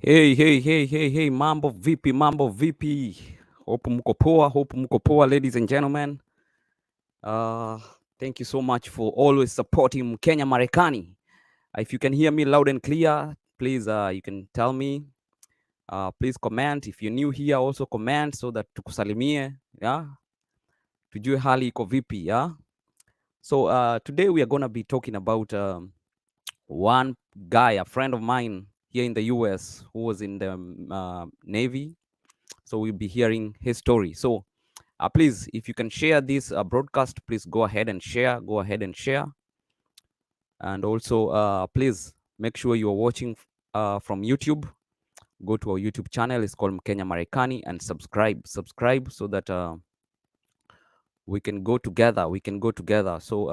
Hey, mambo vipi. Hope mko poa, ladies and gentlemen. Uh, Thank you so much for always supporting Kenya Marekani. If you can hear me loud and clear, please, you can tell me. Please comment. If you're new here, also comment so that tukusalimie, yeah, tujue hali iko vipi, yeah. So today we are gonna be talking about one guy, a friend of mine here in the US who was in the Navy. So we'll be hearing his story. So please, if you can share this broadcast, please go ahead and share. Go ahead and share. And also, please make sure you are watching from YouTube. Go to our YouTube channel. It's called Kenya Marekani, and subscribe. Subscribe so that we can go together. We can go together. So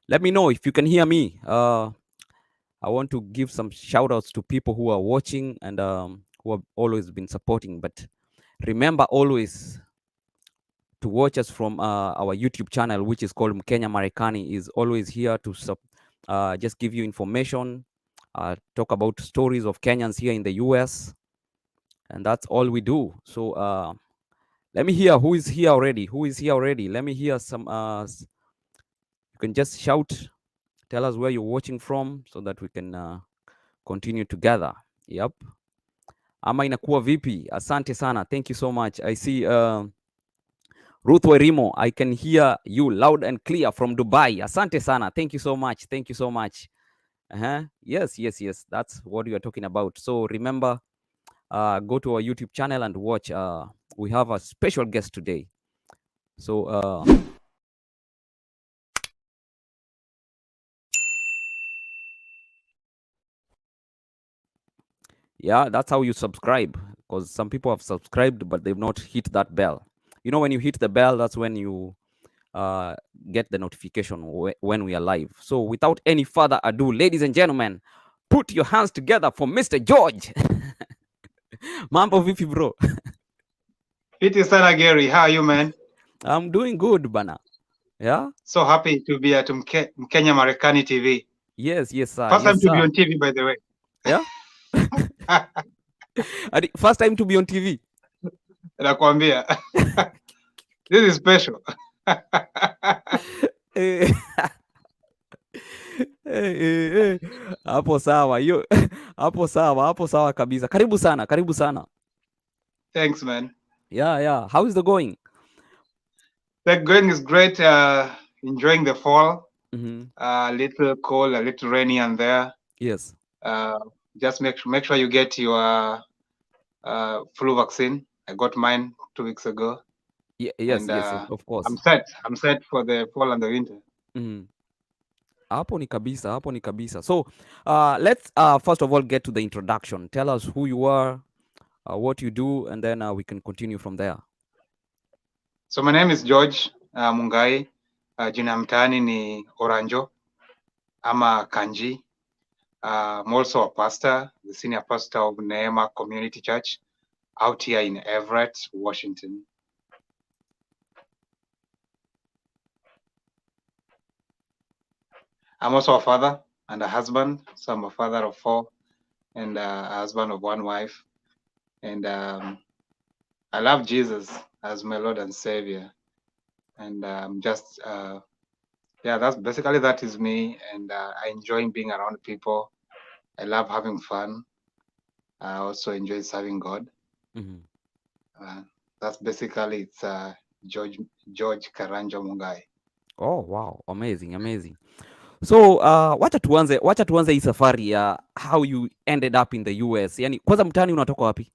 let me know if you can hear me. I want to give some shout outs to people who are watching and who have always been supporting. But remember always to watch us from our YouTube channel, which is called Kenya Marekani, is always here to just give you information, talk about stories of Kenyans here in the US, and that's all we do. So let me hear who is here already. Who is here already? Let me hear some. You can just shout, tell us where you're watching from, so that we can continue together. Yep. Ama inakuwa vipi? Asante sana. Thank you so much. I see. Ruth Werimo, I can hear you loud and clear from Dubai. Asante sana. Thank you so much. Thank you so much. Yes. That's what we are talking about. So remember, go to our YouTube channel and watch. We have a special guest today. So yeah, that's how you subscribe. Because some people have subscribed, but they've not hit that bell. You know, when you hit the bell, that's when you get the notification when we are live. So without any further ado, ladies and gentlemen, put your hands together for Mr. George. Mambo vipi bro? Fiti sana Gary, how are you man? I'm doing good bana. Yeah? So happy to be at Kenya Marekani TV. Yes sir. First Yes time to be sir. on TV by the way. Yeah? First time to be on TV. Nakwambia. This is special. Hapo sawa. Hiyo hapo sawa kabisa. Karibu sana. Thanks man. Yeah. How is the going? The going is great. Enjoying the fall. Mm-hmm. A little cold, a little rainy and there. Yes. Uh, just make sure you get your flu vaccine. I got mine 2 weeks ago, Yes, and of course. I'm set. I'm set for the fall and the winter. Mm-hmm. Hapo ni kabisa. So let's first of all get to the introduction. Tell us who you are, what you do, and then we can continue from there. So my name is George Mungai. Jina mtaani ni Oranjo ama Kanji. I'm also a pastor, the senior pastor of Neema Community Church out here in Everett, Washington. I'm also a father and a husband. So I'm a father of 4 and a husband of 1 wife. And I love Jesus as my Lord and Savior. And just, yeah, that is me. And I enjoy being around people. I love having fun. I also enjoy serving God. Mm-hmm. That's basically it's George Karanja Mungai. Oh wow, amazing. So wacha tuanze hii safari ya how you ended up in the US. Yani kwanza mtani unatoka wapi?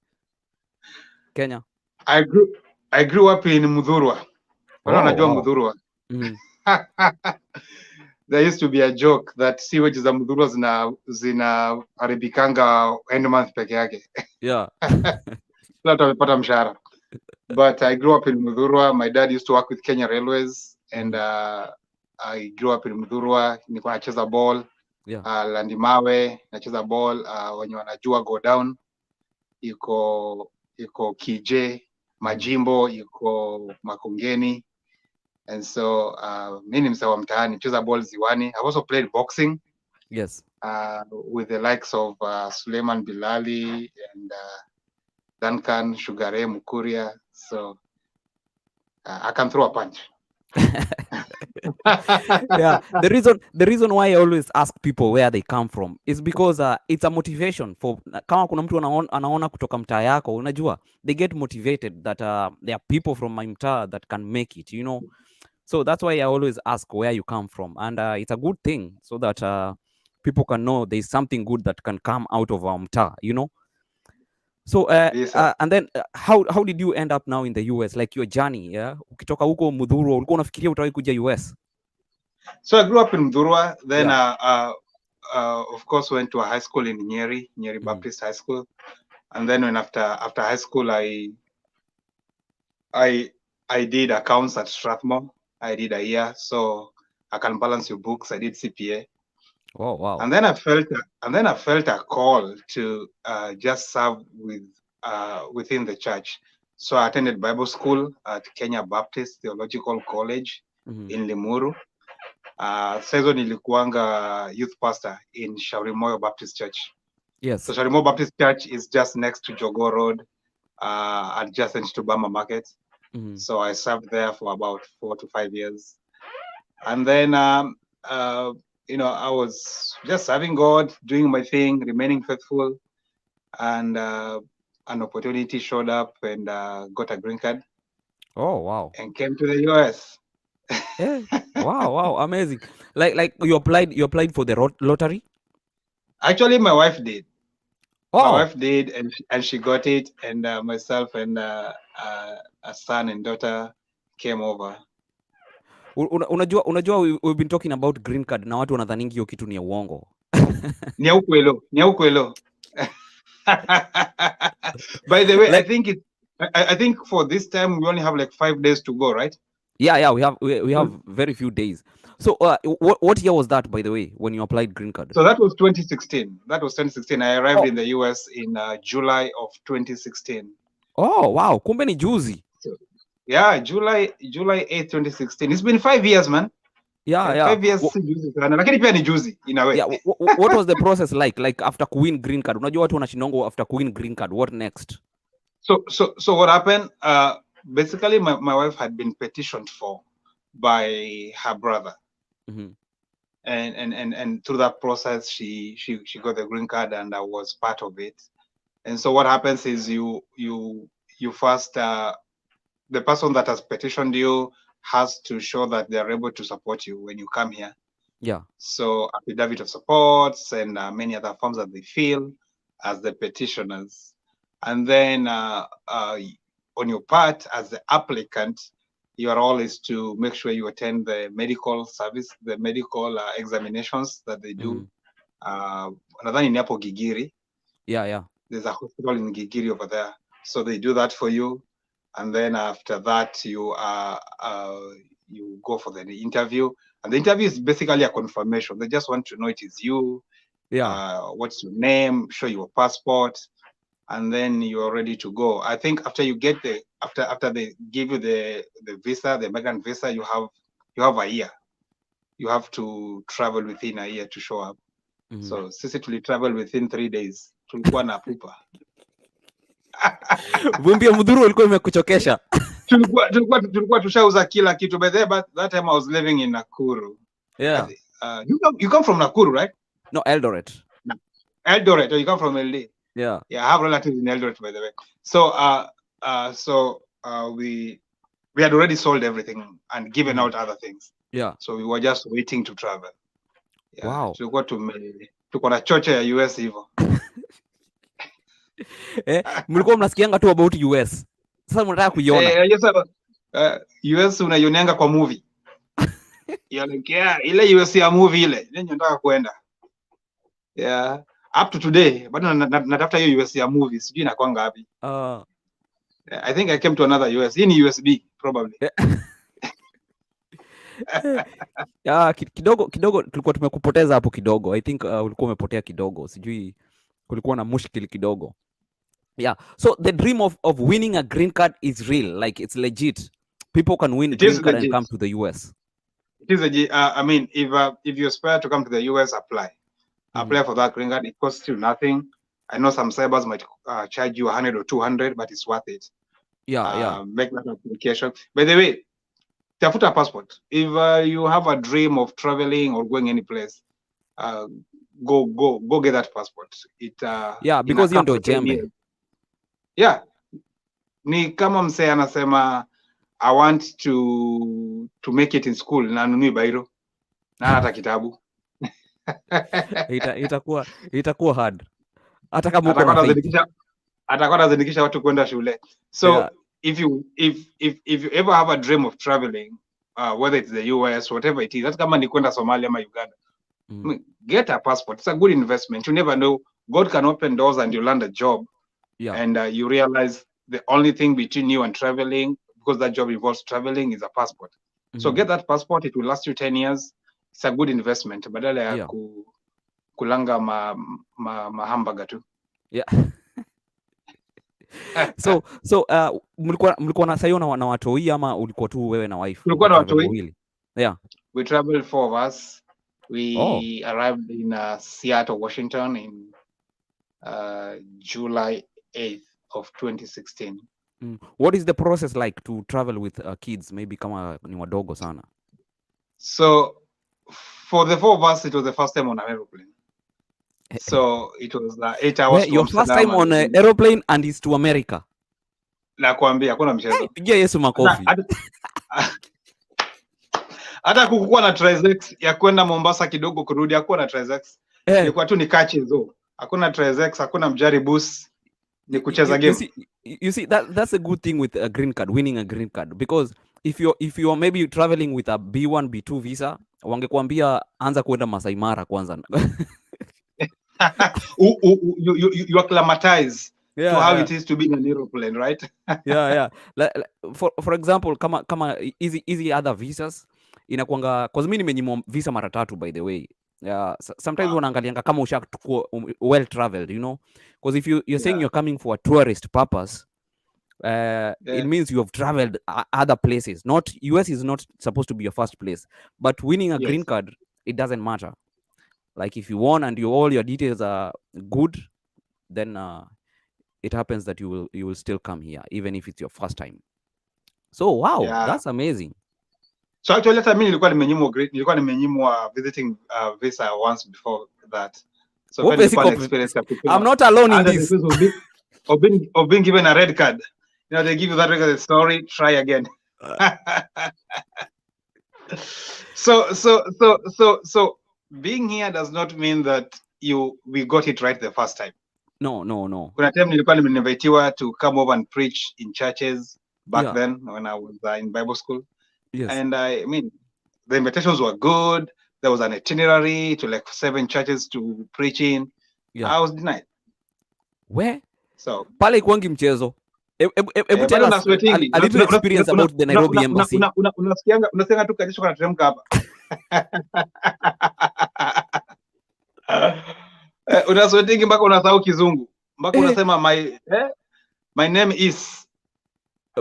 Kenya. I grew up in Mudhurwa. Oh Unajua wow. Mudhurwa? Mm-hmm. There used to be a joke that sewage za Mudhurwa zinaharibikanga end month peke yake. Yeah. Watu wamepata mshahara. But I grew up in Mudhurwa. My dad used to work with Kenya Railways and I grew up in Mudhurwa. Nilikuwa nacheza ball. Yeah. Landimawe nacheza ball. Wenye wanajua go down iko KJ, Majimbo iko Makongeni. And so mimi ni msee wa mtaani, cheza ball Ziwani. I've also played boxing. Yes. with the likes of Suleiman Bilali and Duncan Shugare Mukuria. So I can throw a punch. Yeah, the reason why I always ask people where they come from is because it's a motivation for, kama kuna mtu anaona kutoka mtaa yako, unajua they get motivated that there are people from my mtaa that can make it, so that's why I always ask where you come from, and it's a good thing so that people can know there's something good that can come out of our mtaa. So Yes, and then how did you end up now in the US, like your journey? Yeah, ukitoka huko Mudhuru ulikuwa unafikiria utawahi kuja US? So I grew up in Mdurwa, then Yeah. of course went to a high school in Nyeri Baptist High School, and then when after high school I did accounts at Strathmore. I did a year, so I can balance your books. I did CPA. Oh wow. And then I felt a call to just serve within the church. So I attended Bible school at Kenya Baptist Theological College in Limuru. Season nilikuanga youth pastor in Shauri Moyo Baptist Church. Yes. So Shauri Moyo Baptist Church is just next to Jogoo Road, adjacent to Bama Market. So I served there for about 4 to 5 years. And then I was just serving God, doing my thing, remaining faithful, and an opportunity showed up and got a green card. Oh wow. And came to the US. Yeah. Wow, amazing. Like you applied for the lottery? Actually, my wife did. Oh. My wife did, and she got it, and myself and a son and daughter came over. Unajua we've been talking about green card na watu wanadhaningi hiyo kitu ni ya uongo. Ni ukwelo. By the way, like, I think for this time we only have like 5 days to go, right? Yeah, we have very few days. So what year was that, by the way, when you applied green card? So that was 2016. I arrived in the US in July of 2016. Oh wow, kumbe ni juzi. So, yeah, July 8th, 2016. It's been 5 years, man. Yeah. 5 years si juzi sana, lakini pia ni juzi in a way. Yeah, what was the process like after kuwin green card? Unajua watu wanashindongo after kuwin green card, what next? So what happened? Basically, my wife had been petitioned for by her brother, and through that process, she got the green card, and I was part of it. And so what happens is you first the person that has petitioned you has to show that they are able to support you when you come here. Yeah. So affidavit of supports and many other forms that they fill as the petitioners. And then on your part as the applicant, your role is to make sure you attend the medical service, the medical examinations that they do. Nadhani ni hapo Gigiri. Yeah. There's a hospital in Gigiri over there. So they do that for you. And then after that, you go for the interview. And the interview is basically a confirmation. They just want to know it is you. Yeah. What's your name? Show your passport, and then you are ready to go. I think after you get after they give you the visa, the American visa, you have a year. You have to travel within a year to show up. So sisi travel within 3 days. Tulikuwa na pupa. Vumbi ya Mudhuru ilikuwa imekuchokesha. Tulikuwa tushauza kila kitu. But that time I was living in Nakuru. Yeah. You come from Nakuru, right? No, Eldoret. No. Eldoret, or you come from LD? Yeah. Yeah, I have relatives in Eldoret, by the way. So we had already sold everything and given out other things. Yeah. So we were just waiting to travel. Yeah. Wow. Tuko na choche ya US hivyo. Mlikuwa mnasikianga tu about US. Sasa mnataka kuiona. US unaionanga kwa movie. Ile US ya movie ile, ndio nataka kuenda. Yeah. Up to today, but natafuta hiyo US ya movie, sijui inakwanga wapi. I think I came to another US. Hii ni USB probably. Kidogo tulikuwa tumekupoteza hapo kidogo. I think ulikuwa umepotea kidogo. Sijui kulikuwa na mushkili kidogo. Yeah. So the dream of winning a green card is real. Like it's legit. People can win green card and come to the US. It is I mean, if you aspire to come to the US, apply. apply for that green card. It costs you nothing. I know some cybers might charge you 100 or 200, but it's worth it. Make that application. By the way, tafuta passport. If you have a dream of traveling or going any place, go get that passport. It because hiyo ndio jembe. Yeah, ni kama msee anasema I want to make it in school na nunui bairo na hata kitabu. itakuwa hard. Hata kama uko na atakuwa anazindikisha watu kwenda shule. So if you ever have a dream of traveling, whether it's the US, whatever it is, hata kama ni kwenda Somalia ama Uganda, get a passport. It's a good investment. You never know. God can open doors and you land a job. And you realize the only thing between you and traveling, because that job involves traveling, is a passport. So get that passport. It will last you 10 years. It's a good investment. Badala ya kulanga hamburger tu. So mlikuwa na sayo na watoi ama ulikuwa tu wewe na wife? Tulikuwa na watoi. We traveled 4 of us. We arrived in Seattle, Washington in July 8th of 2016. What is the process like to travel with kids? Maybe kama ni wadogo sana. So for the 4 of us, it was the first time on an aeroplane. So it was 8 hours. Your first time on an aeroplane and it's to America. Nakwambia hakuna mchezo. Pigia Yesu makofi. Hata kukuwa na TransX ya kwenda Mombasa kidogo kurudi, hakuwa na TransX. Ilikuwa tu ni kachezo. Hakuna TransX, hakuna mjari bus. Ni kucheza game. You see that's a good thing with a green card, winning a green card, because if you're maybe traveling with a B1 B2 visa, wangekuambia anza kwenda Masai Mara kwanza. You acclimatize to how it is to be in an aeroplane, right? For example, kama easy other visas inakuanga, cause mimi nimenyimwa visa mara 3 by the way. Sometimes wanaangalianga kama ushakuwa well traveled, you know, because if you're saying you're coming for a tourist purpose, it means you have traveled other places. Not US is not supposed to be your first place, but winning a green card, it doesn't matter. Like if you won and all your details are good, then it happens that you will still come here even if it's your first time. So wow, that's amazing. So actually hata mimi nilikuwa nimenyimwa visiting visa once before that. So experience. I'm not alone in this. Of being given a red card. You know, they give you that red card, sorry, try again. So being here does not mean that we got it right the first time. No. Kuna time nilikuwa nimeinvitiwa to come over and preach in churches back then when I was in Bible school. Yes. And I mean, the invitations were good. There was an itinerary to like 7 churches to preach in. I was denied. Where? So pale kwangi mchezo. Tell us a little experience about the Nairobi embassy. Unasianga tu kajisho kanateremka hapa. Unaswetingi mpaka unasahau kizungu. Mpaka unasema my name is.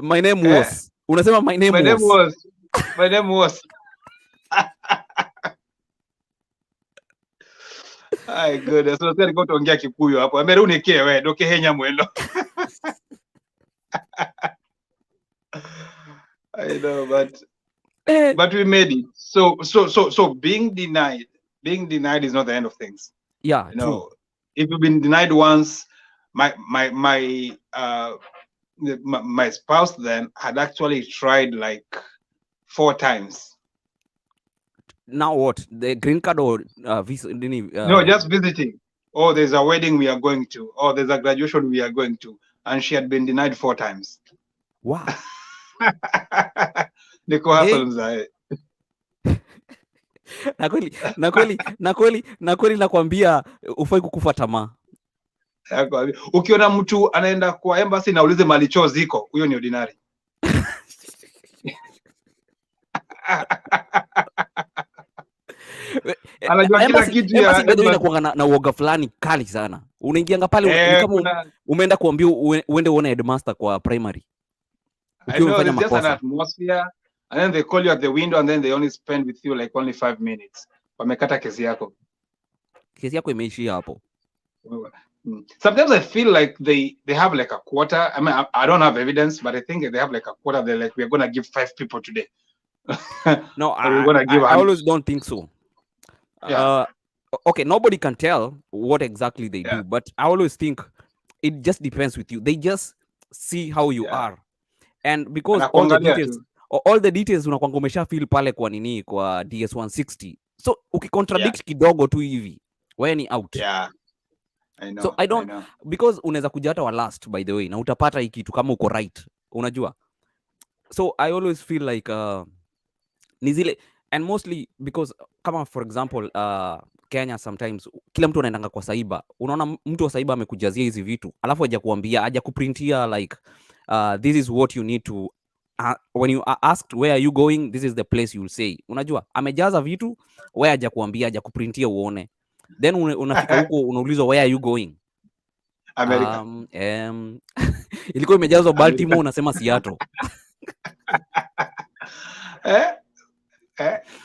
My name was. Unasema my name was. My name was. Ai goodness, so tell go ongea Kikuyu hapo. Amerunike wewe, doke henya mwendo. I know, but we made it. So being denied is not the end of things. Yeah, you know, if you've been denied once, my spouse then had actually tried like 4 times. Now what? The green card or visa? No, just visiting. Oh, there's a wedding we are going to. Oh, there's a graduation we are going to. And she had been denied 4 times. Wow. Niko hapa mzae. Na kweli nakwambia ufai kukufa tamaa. Ukiona mtu anaenda kwa embassy na ulize mali choo ziko, huyo ni ordinary. Anajua kila kitu ya inakuwa na uoga fulani kali sana. Unaingianga pale kama umeenda kuambia uende uone headmaster kwa primary. Ukifanya makosa. Just an atmosphere, and then they call you at the window and then they only spend with you like only 5 minutes. Wamekata kesi yako. kesi yako imeishia hapo. Sometimes I feel like they have like a quota. I mean, I don't have evidence, but I think they have like a quota. They're like, we're gonna give 5 people today. No, Or we're gonna give I 100. always don't think so. Yeah, Okay, nobody can tell what exactly they yeah, do, but I always think it just depends with you. They just see how you yeah. are, and because Anakuangalia tu. all the details unakwanga umesha feel pale kwa nini kwa DS160, so Yeah, ukicontradict kidogo tu hivi wewe ni out. yeah. I So know, I I don't, know. because unaweza kuja hata wa last by the way na utapata hii kitu kama uko right, unajua. So I always feel like ni zile, and mostly because kama for example Kenya sometimes kila mtu anaendanga kwa saiba, unaona mtu wa saiba amekujazia hizi vitu alafu haja kuambia, haja kuprintia like this is what you need to when you are asked where are you going, this is the place you'll say, unajua amejaza vitu, wewe haja kuambia, haja kuprintia uone, then unafika huko unaulizwa where are you going. America. Ilikuwa imejazwa America. Baltimore, unasema Seattle. eh?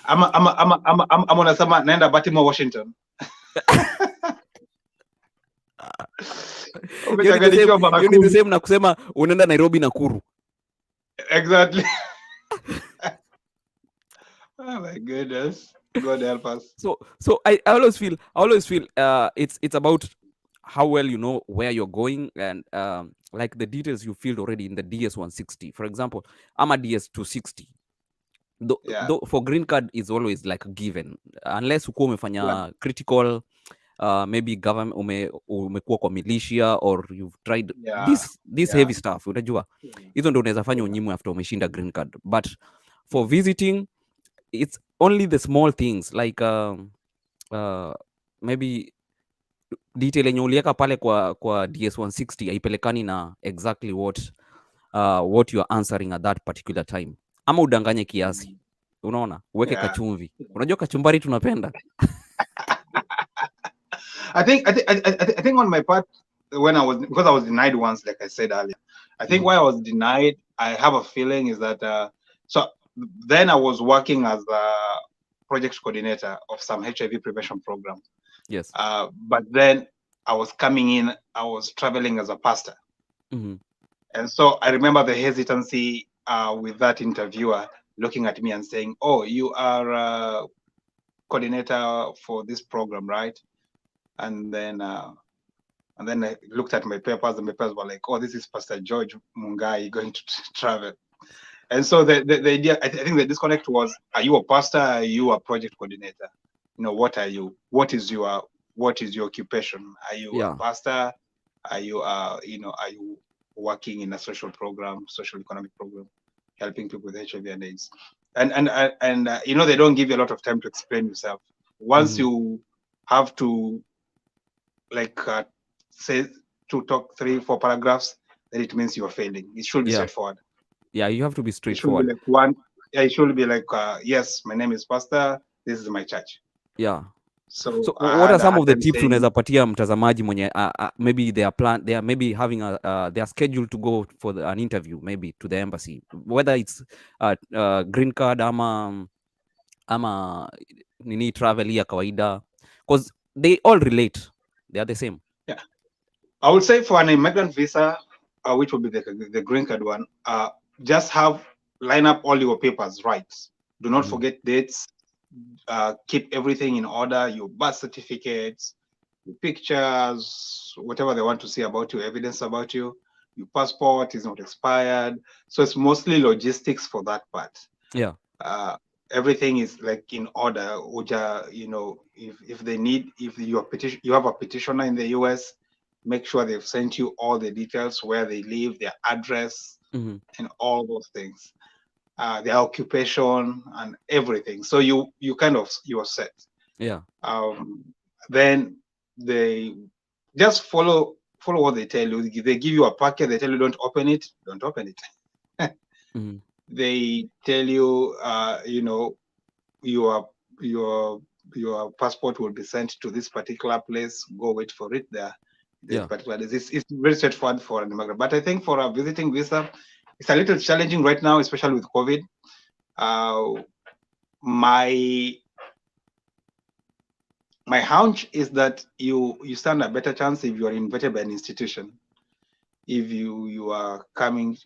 Ama unasema naenda Baltimore, Washington. Hiyo ni the same na kusema unaenda Nairobi, Nakuru. Exactly. Oh my goodness. God help us. So I always feel it's about how well you know where you're going, and like the details you filled already in the DS160, for example. I'm a DS260. Though for green card is always like a given unless uko umefanya critical maybe government umekuwa kwa militia or you've tried this heavy stuff, unajua hizo ndio unaweza fanya unyimwe after umeshinda green card. But for visiting it's only the small things like maybe detail yenye uliweka pale kwa DS160 haipelekani na exactly what you are answering at that particular time, ama udanganye kiasi, unaona, uweke kachumvi. Unajua kachumbari tunapenda. I think on my part, because I was denied once, like I said earlier. I think why I was denied, I have a feeling is that so then I was working as a project coordinator of some HIV prevention program. Yes. But then I was coming in, I was traveling as a pastor. And so I remember the hesitancy with that interviewer looking at me and saying, "Oh, you are a coordinator for this program, right?" And then I looked at my papers, and my papers were like, "Oh, this is Pastor George Mungai going to travel." And so the idea, I think the disconnect was: are you a pastor? Are you a project coordinator? You know, what are you? What is your occupation? Are you a pastor? Are you are you working in a social economic program, helping people with HIV and AIDS? And they don't give you a lot of time to explain yourself. Once you have to say to talk 3-4 paragraphs, then it means you're failing. It should be straightforward. Yeah, you have to be straightforward. It should be like yes, my name is Pastor, this is my church. Yeah. So what are some of the tips unaweza patia mtazamaji mwenye maybe they are maybe having they are scheduled to go for an interview maybe to the embassy, whether it's green card ama nini travel ya kawaida, because they all relate, they are the same. Yeah, I would say for an immigrant visa, which would be the green card one, just line up all your papers right. Do not forget dates. Keep everything in order, your birth certificates, your pictures, whatever they want to see about you, evidence about you. Your passport is not expired. So it's mostly logistics for that part. Yeah. Everything is like in order. If they need, if you have a petitioner in the US, make sure they've sent you all the details, where they live, their address, and all those things. Their occupation and everything. So you are set. Yeah. Then they just follow what they tell you. They give you a packet, they tell you don't open it. They tell you your passport will be sent to this particular place. Go wait for it there. It's very straightforward for an immigrant. But I think for a visiting visa, it's a little challenging right now, especially with COVID. My my hunch is that you stand a better chance if you are invited by an institution. If you are coming,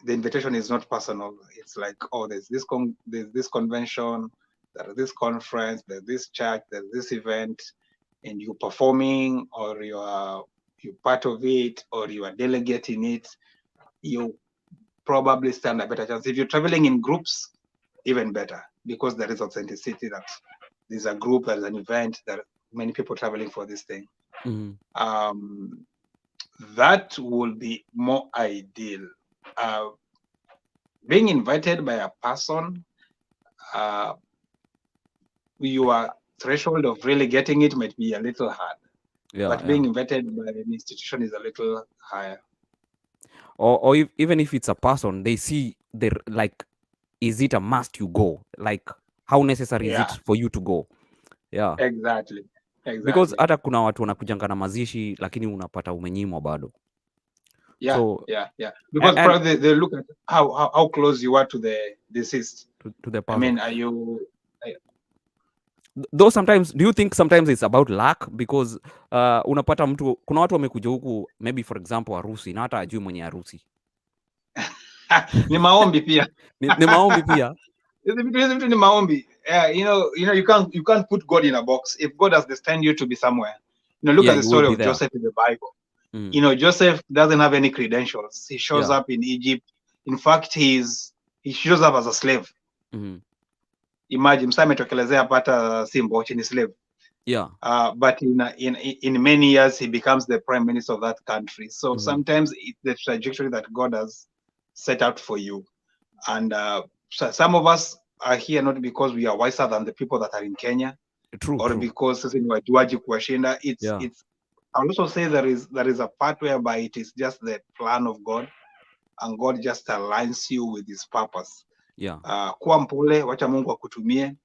the invitation is not personal. It's like, oh, there's this convention, there's this conference, there's this church, there's this event, and you're performing, or you're part of it, or you are delegating it. You probably stand a better chance. If you're traveling in groups, even better, because there is authenticity that there's a group, there's an event, there are many people traveling for this thing. That will be more ideal. Being invited by a person, your threshold of really getting it might be a little hard. But being invited by an institution is a little higher. Or even if it's a person, they see like, is it a must you go? Like, how necessary is it for you to go? Yeah. Exactly. Because hata kuna watu wanakujanga na mazishi lakini unapata umenyimwa bado. Yeah, because probably they look at how close you are to the deceased. To the person. I mean, are you... Though sometimes, do you think sometimes it's about luck? Because unapata mtu, kuna watu wamekuja huku, maybe for example harusi, na hata ajui mwenye harusi. Ni maombi pia. Ni maombi pia. Ni maombi. You can't put God in a box. If God has destined you to be somewhere, look at the story of Joseph in the Bible. Joseph doesn't have any credentials. He shows up in Egypt. In fact, he shows up as a slave. Imagine, msa ametokelezea pata simbo chini slave. But in many years, he becomes the prime minister of that country. So sometimes it's the trajectory that God has set out for you. And so some of us are here not because we are wiser than the people that are in Kenya. True. Because it's I'll also say there is a part whereby it is just the plan of God, and God just aligns you with his purpose. Kuwa mpole, wacha Mungu akutumie.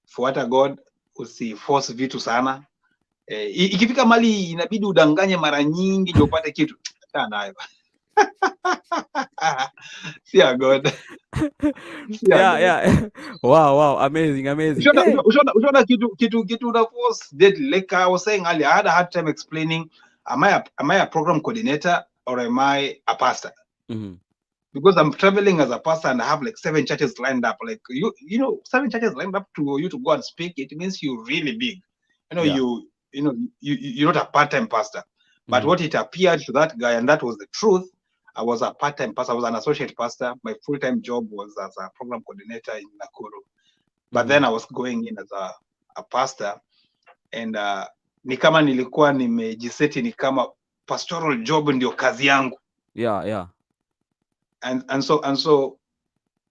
Fuata God, usiforce vitu sana. Ikifika mali inabidi udanganye mara nyingi ndio upate kitu. Nayo. Fear God. Yeah. Wow, amazing. Ushona kitu na force deadly. Like I was saying earlier, I had a hard time explaining, am I a program coordinator or am I a pastor? Because I'm traveling as a pastor and I have like 7 churches lined up. Like 7 churches lined up to you to go and speak. It means you're really big. You're not a part-time pastor. But what it appeared to that guy, and that was the truth, I was a part-time pastor. I was an associate pastor. My full-time job was as a program coordinator in Nakuru. But then I was going in as a pastor. And ni kama nilikuwa nimejiseti ni kama pastoral job ndio kazi yangu. Yeah. And so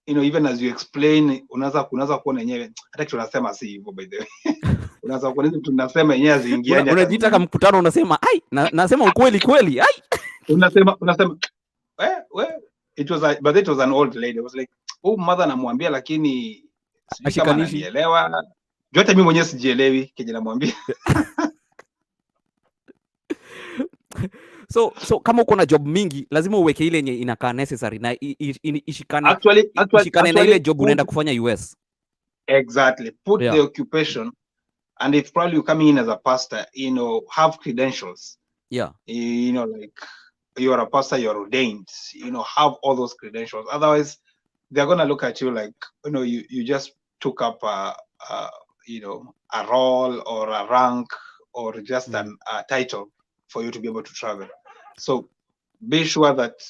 even as you explain, unaweza kuona yenyewe hata tunasema si hivyo, by the way. Unaweza kuona tunasema yenyewe aziingiani. Unajiita kama mkutano unasema nasema ukweli kweli. Unasema but it was an old lady. It was like, mother namwambia lakini sijui kama ananielewa. Hata mimi mwenyewe sijielewi kile namwambia. So kama uko na job mingi lazima uweke ile yenye inakaa necessary na ishikane na ile job unaenda kufanya US. Exactly. Put the occupation, and if probably you're coming in as a pastor, have credentials. Like you're a pastor, you're ordained, have all those credentials. Otherwise, they're going to look at you like, you just took up a role or a rank or just a title for you to be able to travel. So be sure that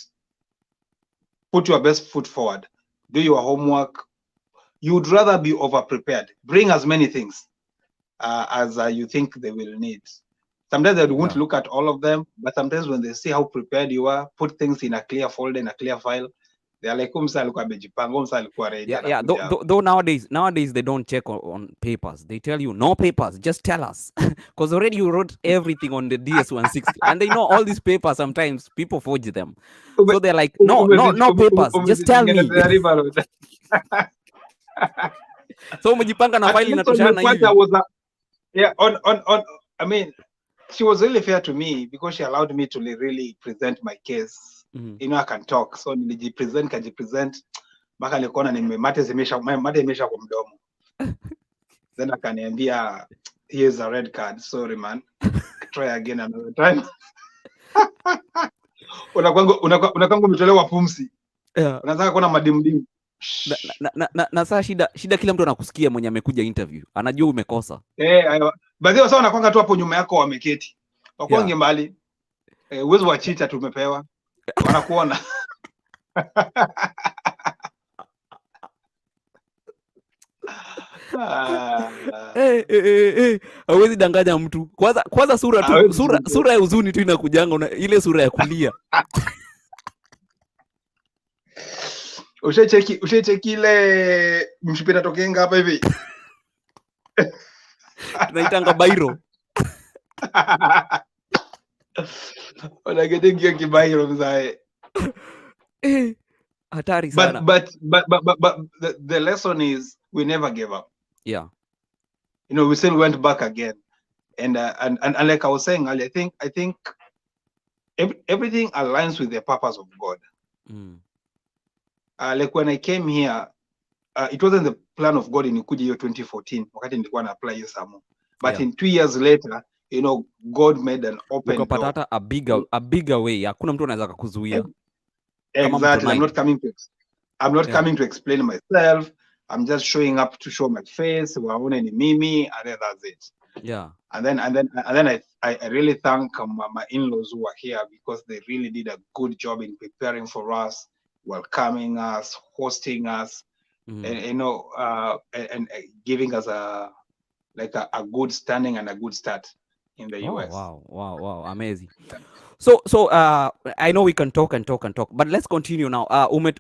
put your best foot forward, do your homework. You'd rather be over-prepared. Bring as many things as you think they will need. Sometimes they won't look at all of them, but sometimes when they see how prepared you are, put things in a clear folder, in a clear file, they're like, though nowadays they don't check on papers. They tell you, no papers, just tell us. Because already you wrote everything on the DS-160. And they know all these papers, sometimes people forge them. So they're like, no papers, just tell me. So umejipanga na file inatoshana hivi. I mean, she was really fair to me because she allowed me to really present my case. I can talk. So kajipresent mpaka nilikuwa mate imesha kwa mdomo. Then akaniambia, here's a red card, sorry man, try again another time. Unakwanga umetolewa pumzi, Yeah. unataka kuona madimdimu. Na saa shida kila mtu anakusikia mwenye amekuja interview anajua umekosa. Baadhi wao wanakwanga tu hapo nyuma yako wameketi, wakwange mbali, uwezo wa chita tumepewa, wanakuona. Hawezi danganya mtu. Kwanza sura ya huzuni tu inakujanga, ile sura ya kulia. Ushecheki ile mshipita tokenga hapa hivi. Tunaitanga bairo. Wanagetengia kibairo mzae. Hatari sana. But the lesson is we never gave up. Yeah. You know, we still went back again. And like I was saying earlier, I think everything aligns with the purpose of God. Like when I came here, it wasn't the plan of God in Ikuja year 2014. Wakati nilikuwa na apply samo. But in 2 years later, you know, God made an open door. Ukapata a bigger way. Hakuna mtu anaweza kukuzuia. Exactly. I'm not coming to explain myself. I'm just showing up to show my face. Waone ni mimi, and then that's it. Yeah. And then I really thank my in-laws who are here, because they really did a good job in preparing for us, welcoming us, hosting us, and, you know, and giving us a good standing and a good start in the US. Wow, amazing. So I know we can talk, but let's continue now.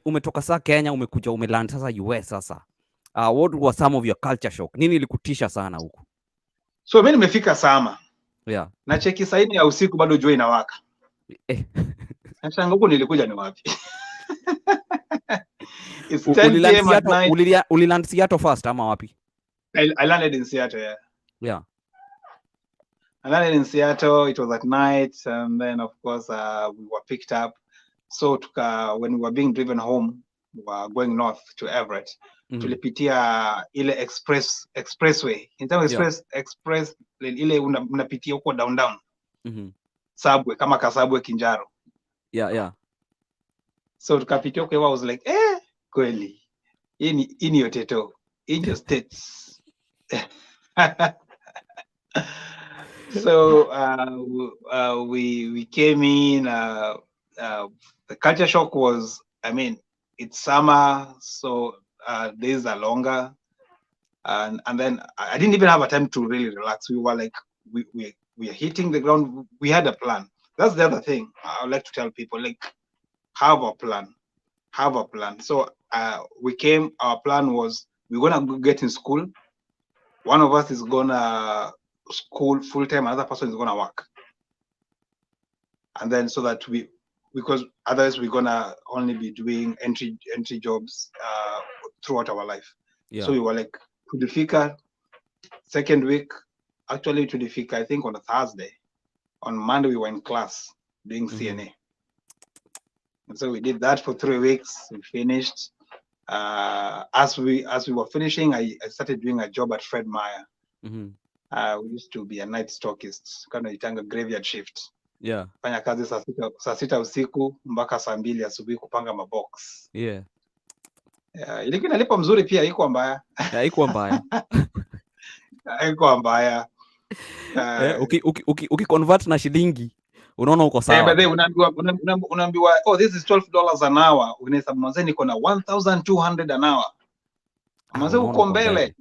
Umetoka sa Kenya, umekuja umeland sasa US sasa. What was some of your culture shock? Nini ilikutisha sana huku? So mimi nimefika Sama. Yeah. Na cheki saini ya usiku bado jua inawaka. Nashanga huko nilikuja ni wapi? It's 10 p.m. at night. Uliland Seattle first ama wapi? I landed in Seattle, yeah. Yeah. I landed in Seattle. It was at night, and then of course we were picked up. So when we were being driven home, we were going north to Everett. Tulipitia ile expressway. In terms of express ile unapitia huko downtown. Subway, kama ka subway Kinjaro. Yeah. So tukapitia huko, I was like, kweli. Hii ni yoteto. In your states. So we came in. The culture shock was, I mean, it's summer, so days are longer, and then I didn't even have a time to really relax. We were like, we are hitting the ground. We had a plan. That's the other thing I would like to tell people, like, have a plan. So we came. Our plan was we're gonna go get in school. One of us is gonna school full time, another person is gonna work, and then so that because otherwise we're gonna only be doing entry jobs throughout our life. Yeah. So we were like, tulifika second week, actually tulifika I think on a Thursday. On Monday we were in class doing CNA. And so we did that for 3 weeks. We finished. As we were finishing, I started doing a job at Fred Meyer. We used to be a night stockist, kind of itanga graveyard shift. Yeah. Fanya kazi saa sita usiku mpaka saa 2 asubuhi kupanga mabox. Yeah. Ilikuwa inalipa mzuri pia, haikuwa mbaya. Haikuwa mbaya. Haikuwa mbaya. Ukiconvert na shilingi unaona uko sawa. But then unaambiwa oh, this is $12 an hour. Unahesabu mwanzo niko na 1,200 an hour. Mwanzo uko mbele.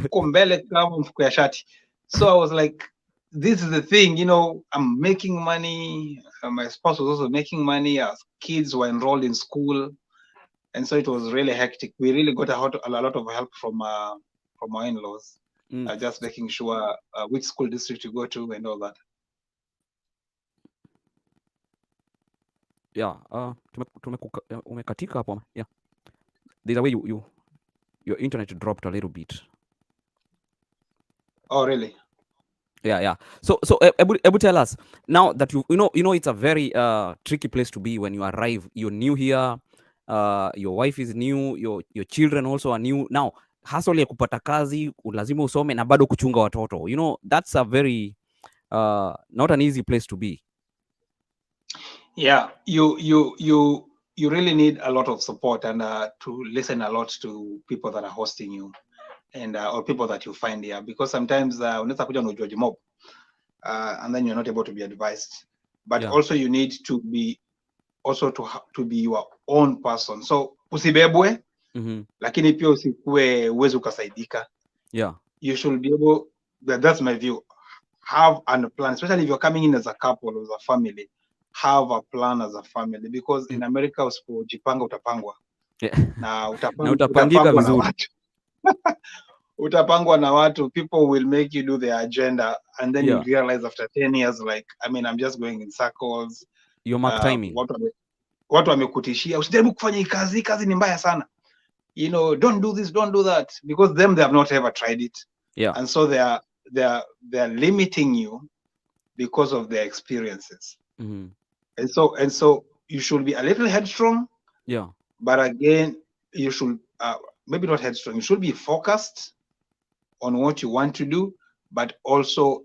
Uko mbele kama mfuko ya shati. So I was like, this is the thing, you know, I'm making money. My spouse was also making money. Our kids were enrolled in school. And so it was really hectic. We really got a lot of help from our in-laws. Just making sure which school district to go to and all that. Yeah, umekatika hapo. Yeah. There's a way your internet dropped a little bit. Oh, really? Yeah. So Ebu tell us now that you know it's a very tricky place to be when you arrive. You're new here. Your wife is new. Your children also are new. Now, hustle ya kupata kazi, lazima usome na bado kuchunga watoto. You know, that's a very not an easy place to be. Yeah, you really need a lot of support and to listen a lot to people that are hosting you and or people that you find here, because sometimes unaweza kuja na ujuaji mob and then you're not able to be advised. But Yeah. also you need to be also to be your own person. So usibebwe, lakini pia usikue uwezi ukasaidika. Yeah. You should be able, that's my view. Have a plan, especially if you're coming in as a couple or as a family. Have a plan as a family, because in America usipojipanga utapangwa. Yeah. Na Na utapangika utapangwa na vizuri. watu. Utapangwa na watu. People will make you do their agenda, and then you realize after 10 years, like, I mean, I'm just going in circles. Your mark timing. Watu wamekutishia, usijaribu kufanya hii kazi ni mbaya sana. You know, don't do this, don't do that, because they have not ever tried it. Yeah. And so they are limiting you because of their experiences. And so you should be a little headstrong. Yeah. But again, you should maybe not headstrong. You should be focused on what you want to do, but also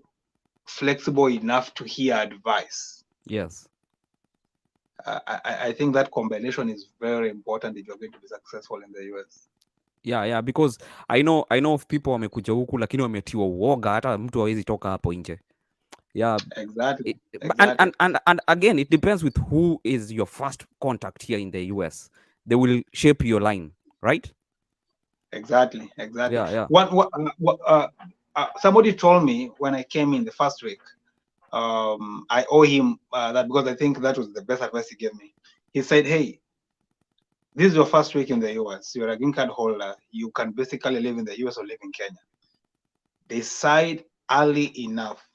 flexible enough to hear advice. Yes. I think that combination is very important if you're going to be successful in the US. Yeah, because I know of people wamekuja huku lakini wametiwa uoga, hata mtu hawezi toka hapo nje. Yeah, exactly. And again, it depends with who is your first contact here in the US. They will shape your line, right? Exactly. Yeah. Somebody told me when I came in the first week, I owe him that, because I think that was the best advice he gave me. He said, hey, this is your first week in the US. You're a green card holder. You can basically live in the US or live in Kenya. Decide early enough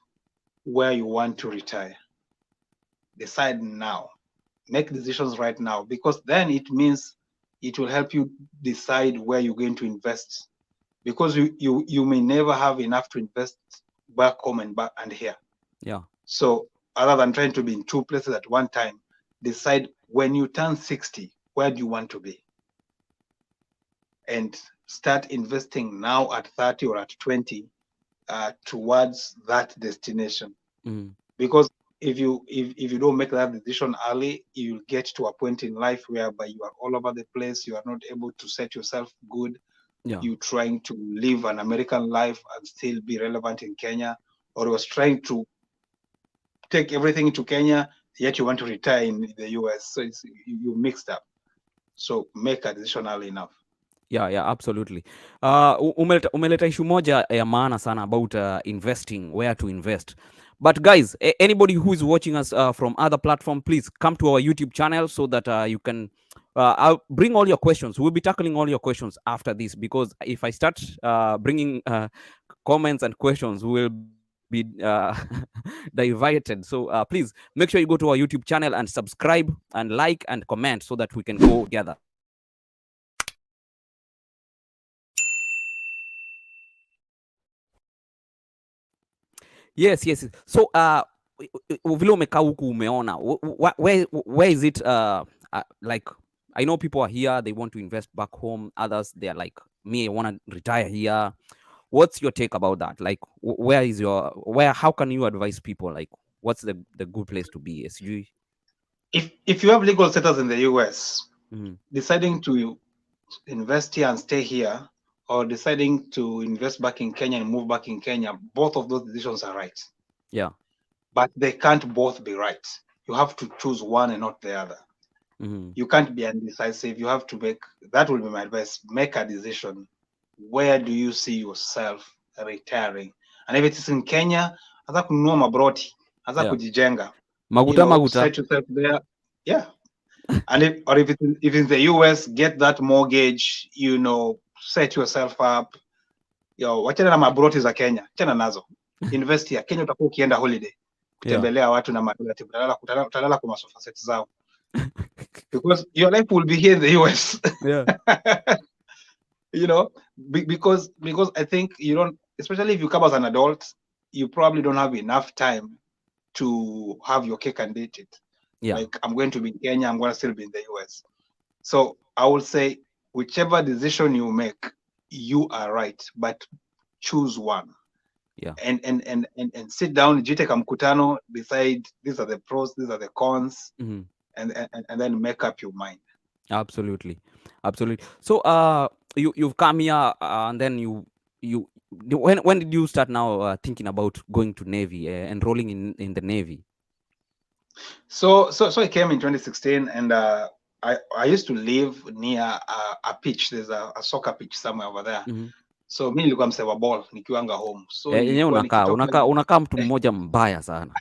where you want to retire. Decide now. Make decisions right now, because then it means it will help you decide where you're going to invest, because you may never have enough to invest back home and here. Yeah. So other than trying to be in two places at one time, decide when you turn 60, where do you want to be? And start investing now at 30 or at 20 towards that destination. Because if you don't make that decision early, you'll get to a point in life whereby you are all over the place. You are not able to set yourself good. Yeah. You're trying to live an American life and still be relevant in Kenya, or you was trying to take everything to Kenya, yet you want to retire in the US. So you mixed up. So make a decision early enough. Yeah, absolutely. Umeleta issue moja ya maana sana about investing, where to invest. But guys, anybody who is watching us from other platform, please come to our YouTube channel so that you can I'll bring all your questions. We'll be tackling all your questions after this, because if I start bringing comments and questions, we will be diverted. So please make sure you go to our YouTube channel and subscribe and like and comment so that we can go together. Yes. So vile umekaa huku umeona, where is it like, I know people are here, they want to invest back home. Others, they are like me, I want to retire here. What's your take about that? Like, how can you advise people? Like, what's the good place to be? SG? If you have legal status in the US, deciding to invest here and stay here, or deciding to invest back in Kenya and move back in Kenya, both of those decisions are right. Yeah. But they can't both be right. You have to choose one and not the other. You can't be indecisive. You have to make, that will be my advice, make a decision. Where do you see yourself retiring? And if it is in Kenya, hata kununua mabroti, hata kujijenga. Maguta. Set yourself there. Yeah. And if it's in the US, get that mortgage, set yourself up. Wachana na mabroti za Kenya, chana nazo. Invest here. Kenya utakuwa ukienda holiday. Kutembelea watu na marelative, utalala kwa masofa set zao. Because your life will be here in the US. Yeah. Because I think you don't, especially if you come as an adult, you probably don't have enough time to have your cake and eat it. Yeah. Like, I'm going to be in Kenya, I'm going to still be in the US. So I would say, whichever decision you make, you are right, but choose one. Yeah. And sit down, jiteka mkutano, decide these are the pros, these are the cons, Mhm. and then make up your mind. Absolutely, absolutely. So, you've come here, and then when did you start now thinking about going to Navy, enrolling in the Navy? So I came in 2016, and I used to live near a pitch. There's a soccer pitch somewhere over there. Mhm. So mi nilikuwa msee wa ball nikiwanga home, so Yenyewe nilikuwa nikitoka unakaa mtu mmoja mbaya sana.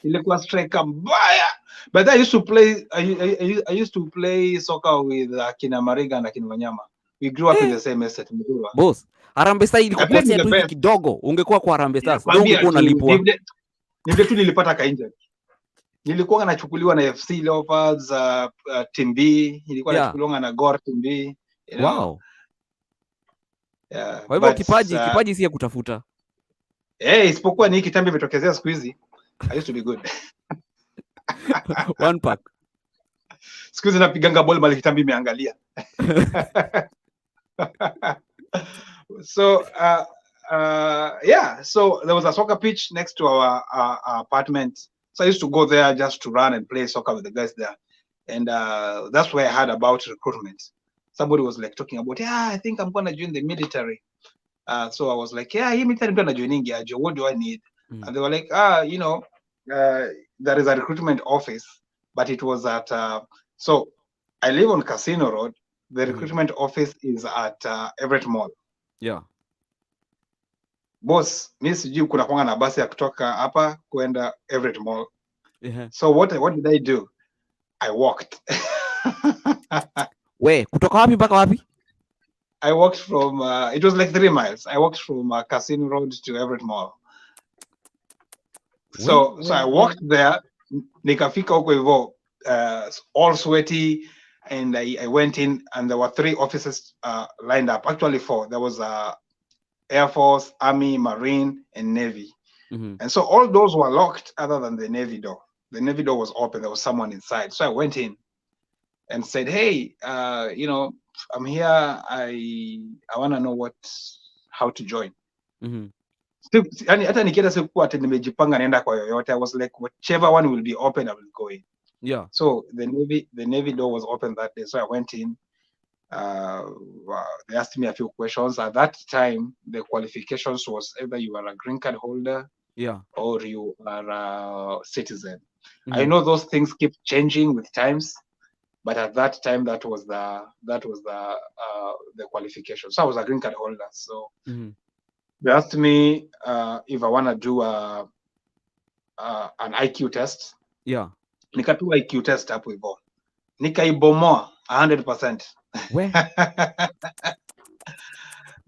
nilikuwa striker mbaya. But I used to play I used to play soccer with akina Mariga and akina Wanyama. We grew up in Eh, the same estate, Mdurwa. boss, Harambee Stars I played with ilikukosea the tu hivi best. kidogo, ungekuwa kwa Harambee Stars ndio Nakwambia ungekuwa tu unalipwa. nivile tu nilipata ka injury. Nilikuwa nachukuliwa na FC Leopards, team B, nilikuwa Yeah. nachukuliwa na Gor team B, you know. Wow. Yeah, Kwa hivyo but kipaji si ya kutafuta. isipokuwa ni kitambi imetokezea siku hizi. I used to be good. One pack. Siku hizi napiganga ball mali kitambi imeangalia. So yeah, so there was a soccer pitch next to our apartment. So I used to go there just to run and play soccer with the guys there. And that's where I heard about recruitment. Somebody was like talking about, yeah, I think I'm gonna join the military. So I was like, yeah, military, I'm gonna join India. What do I need? And they were like, you know, there is a recruitment office, but it was at so I live on Casino Road. The recruitment office is at Everett Mall. Yeah. Boss, mi sijui kuna kwanga na basi ya kutoka hapa kwenda Everett Mall. Yeah. So what did I do? I walked. We, kutoka wapi mpaka wapi? I walked from it was like 3 miles. I walked from Casino Road to Everett Mall. So I walked there, nikafika huko hivyo, all sweaty, and I went in, and there were 3 offices lined up. Actually 4. There was Air Force, Army, Marine, and Navy. And so all those were locked other than the Navy door. The Navy door was open. There was someone inside. So I went in and said, hey, you know, I'm here. I want to know how to join. Hata nikienda sikuwa ati nimejipanga naenda kwa yoyote. I was like, whichever one will be open, I will go in. Yeah. So the Navy door was open that day. So I went in. They asked me a few questions. At that time, the qualifications was either you are a green card holder, yeah, or you are a citizen. I know those things keep changing with times, but at that time, that was the qualification. So I was a green card holder. So they asked me if I want to do an IQ test. Yeah. Nikapigwa IQ test hapo hivyo. Nikaibomoa 100%. Where?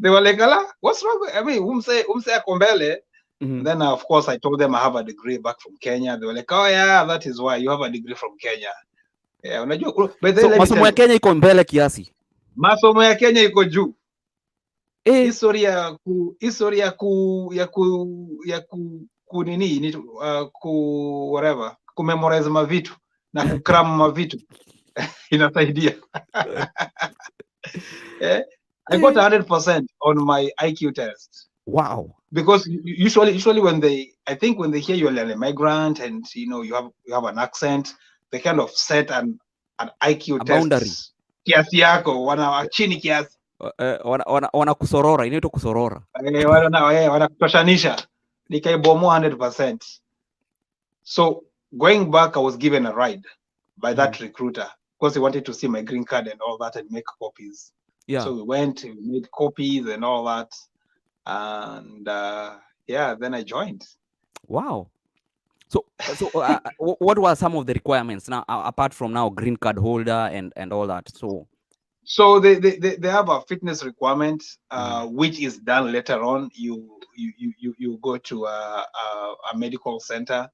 They were like, "Ala, what's wrong? I mean, umse ako mbele." Then of course I told them I have a degree back from Kenya. They were like, "Oh yeah, that is why you have a degree from Kenya." Yeah, unajua, but so masomo ya Kenya iko mbele kiasi. Masomo ya Kenya iko juu. Historia ku nini ni whatever, ku memorize mavitu na ku cram mavitu inasaidia. I got 100% on my IQ test. Wow. Because usually when they hear you're an immigrant and you know you have an accent, they kind of set an IQ a test boundary. Kiasi yako wana chini kiasi. Wana kusorora, inaitwa kusorora. Wana kutoshanisha. Nikaibomoa 100%. So going back, I was given a ride by that recruiter because he wanted to see my green card and all that and make copies. Yeah. So we went, we made copies and all that. And yeah, then I joined. Wow. So what were some of the requirements now, apart from now green card holder and all that? So they have a fitness requirement, which is done later on. You go to a medical center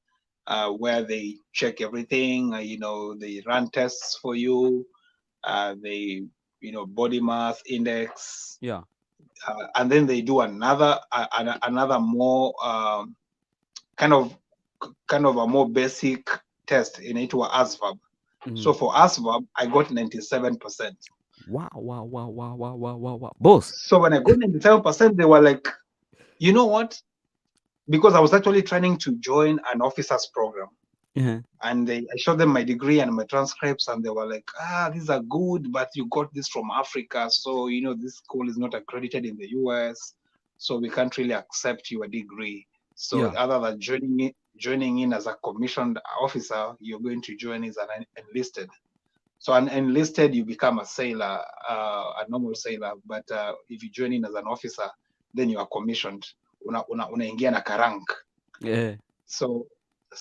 where they check everything. You know, they run tests for you. They body mass index. Yeah. And then they do another more kind of a more basic test in it to ASVAB. So for ASVAB, I got 97%. Wow. Boss. So when I got 97%, they were like, you know what? Because I was actually trying to join an officers program. Uh-huh. And I showed them my degree and my transcripts, and they were like, these are good, but you got this from Africa. So, this school is not accredited in the US. So we can't really accept your degree. So Yeah. other than joining in as a commissioned officer, you're going to join as an enlisted. So an enlisted, you become a sailor, a normal sailor. But if you join in as an officer, then you are commissioned. Unaingia na karank. Yeah. So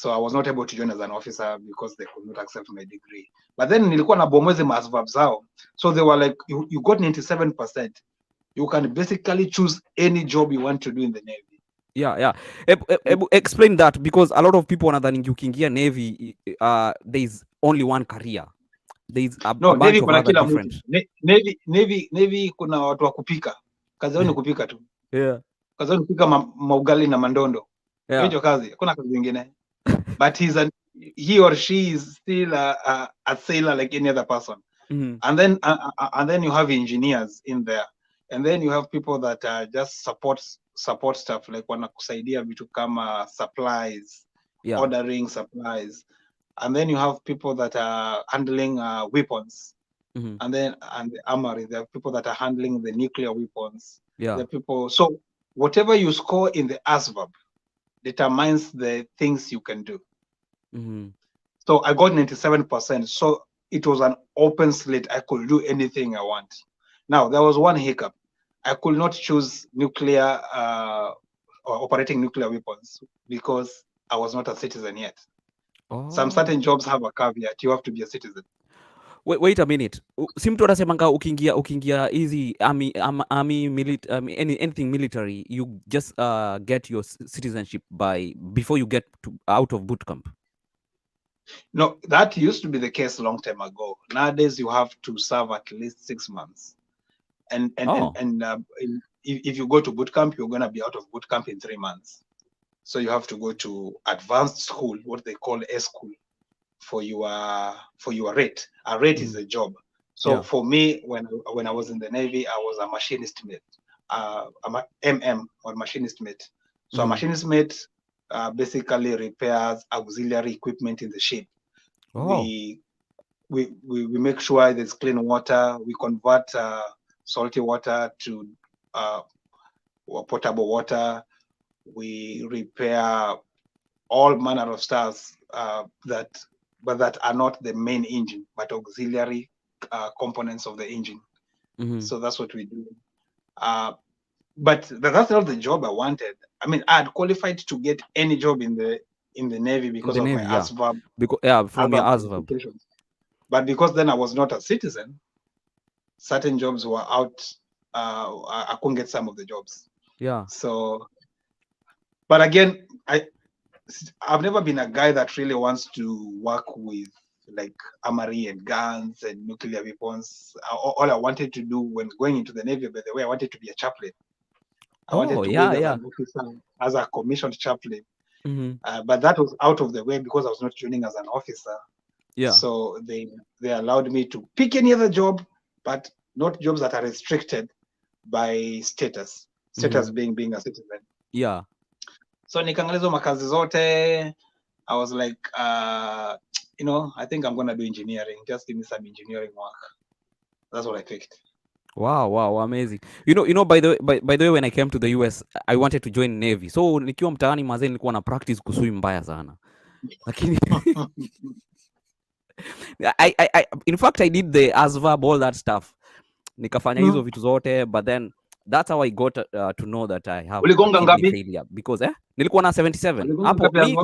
I was not able to join as an officer because they could not accept my degree. But then nilikuwa na bomwezi maasvab zao. So they were like, you got 97%. You can basically choose any job you want to do in the Navy. Yeah. Explain that, because a lot of people wanadhani ukiingia Navy, there's only one career. There's a bunch Navy of kuna other kila mtu. different. Navy kuna watu wa kupika. Kazi yao ni kupika tu. Yeah. Kazi yao ni kupika maugali na mandondo. Yeah. Hiyo kazi, kuna kazi nyingine. But he or she is still a sailor like any other person. Mm-hmm. And then you have engineers in there, and then you have people that just support stuff, like wanakusaidia vitu kama supplies, Yeah. ordering supplies. And then you have people that are handling weapons. Mm-hmm. And the armory, there are people that are handling the nuclear weapons. Yeah. There are people. So whatever you score in the ASVAB determines the things you can do. Mm-hmm. So I got 97%. So it was an open slate. I could do anything I want. Now, there was one hiccup. I could not choose nuclear or operating nuclear weapons because I was not a citizen yet. Oh. Some certain jobs have a caveat. You have to be a citizen. Wait a minute. Si mtu anasemanga ukiingia easy army anything military, you just get your citizenship before you get out of boot camp. No, that used to be the case a long time ago. Nowadays, you have to serve at least 6 months. And if you go to boot camp, you're going to be out of boot camp in 3 months. So you have to go to advanced school, what they call A school, for your rate. A rate is a job. So for me, when I was in the Navy, I was a machinist mate, MM or machinist mate. So a machinist mate basically repairs auxiliary equipment in the ship. Oh. We make sure there's clean water. We convert salty water to potable water. We repair all manner of stuff that are not the main engine, but auxiliary components of the engine. Mm-hmm. So that's what we do. But that's not the job I wanted. I mean, I had qualified to get any job in the Navy because of my ASVAB. From your ASVAB. But because then I was not a citizen, certain jobs were out. I couldn't get some of the jobs. Yeah. So, but again, I've never been a guy that really wants to work with like armory and guns and nuclear weapons. All I wanted to do when going into the Navy, by the way, I wanted to be a chaplain. I wanted to go there as an officer, as a commissioned chaplain. Mm-hmm. But that was out of the way because I was not joining as an officer. Yeah. So they allowed me to pick any other job, but not jobs that are restricted by status. Status being a citizen. Yeah. So nikaangalia makazi zote. I was like, I think I'm gonna do engineering. Just give me some engineering work. That's what I picked. Wow, amazing. By the way, when I came to the US, I wanted to join Navy. So nikiwa mtaani mazee nilikuwa na practice kuswim mbaya sana. Lakini in fact I did the ASVAB, all that stuff. Nikafanya hizo vitu zote, but then that's how I got to know that I have uligonga ngapi? Failure because nilikuwa na 77. Hapo mimi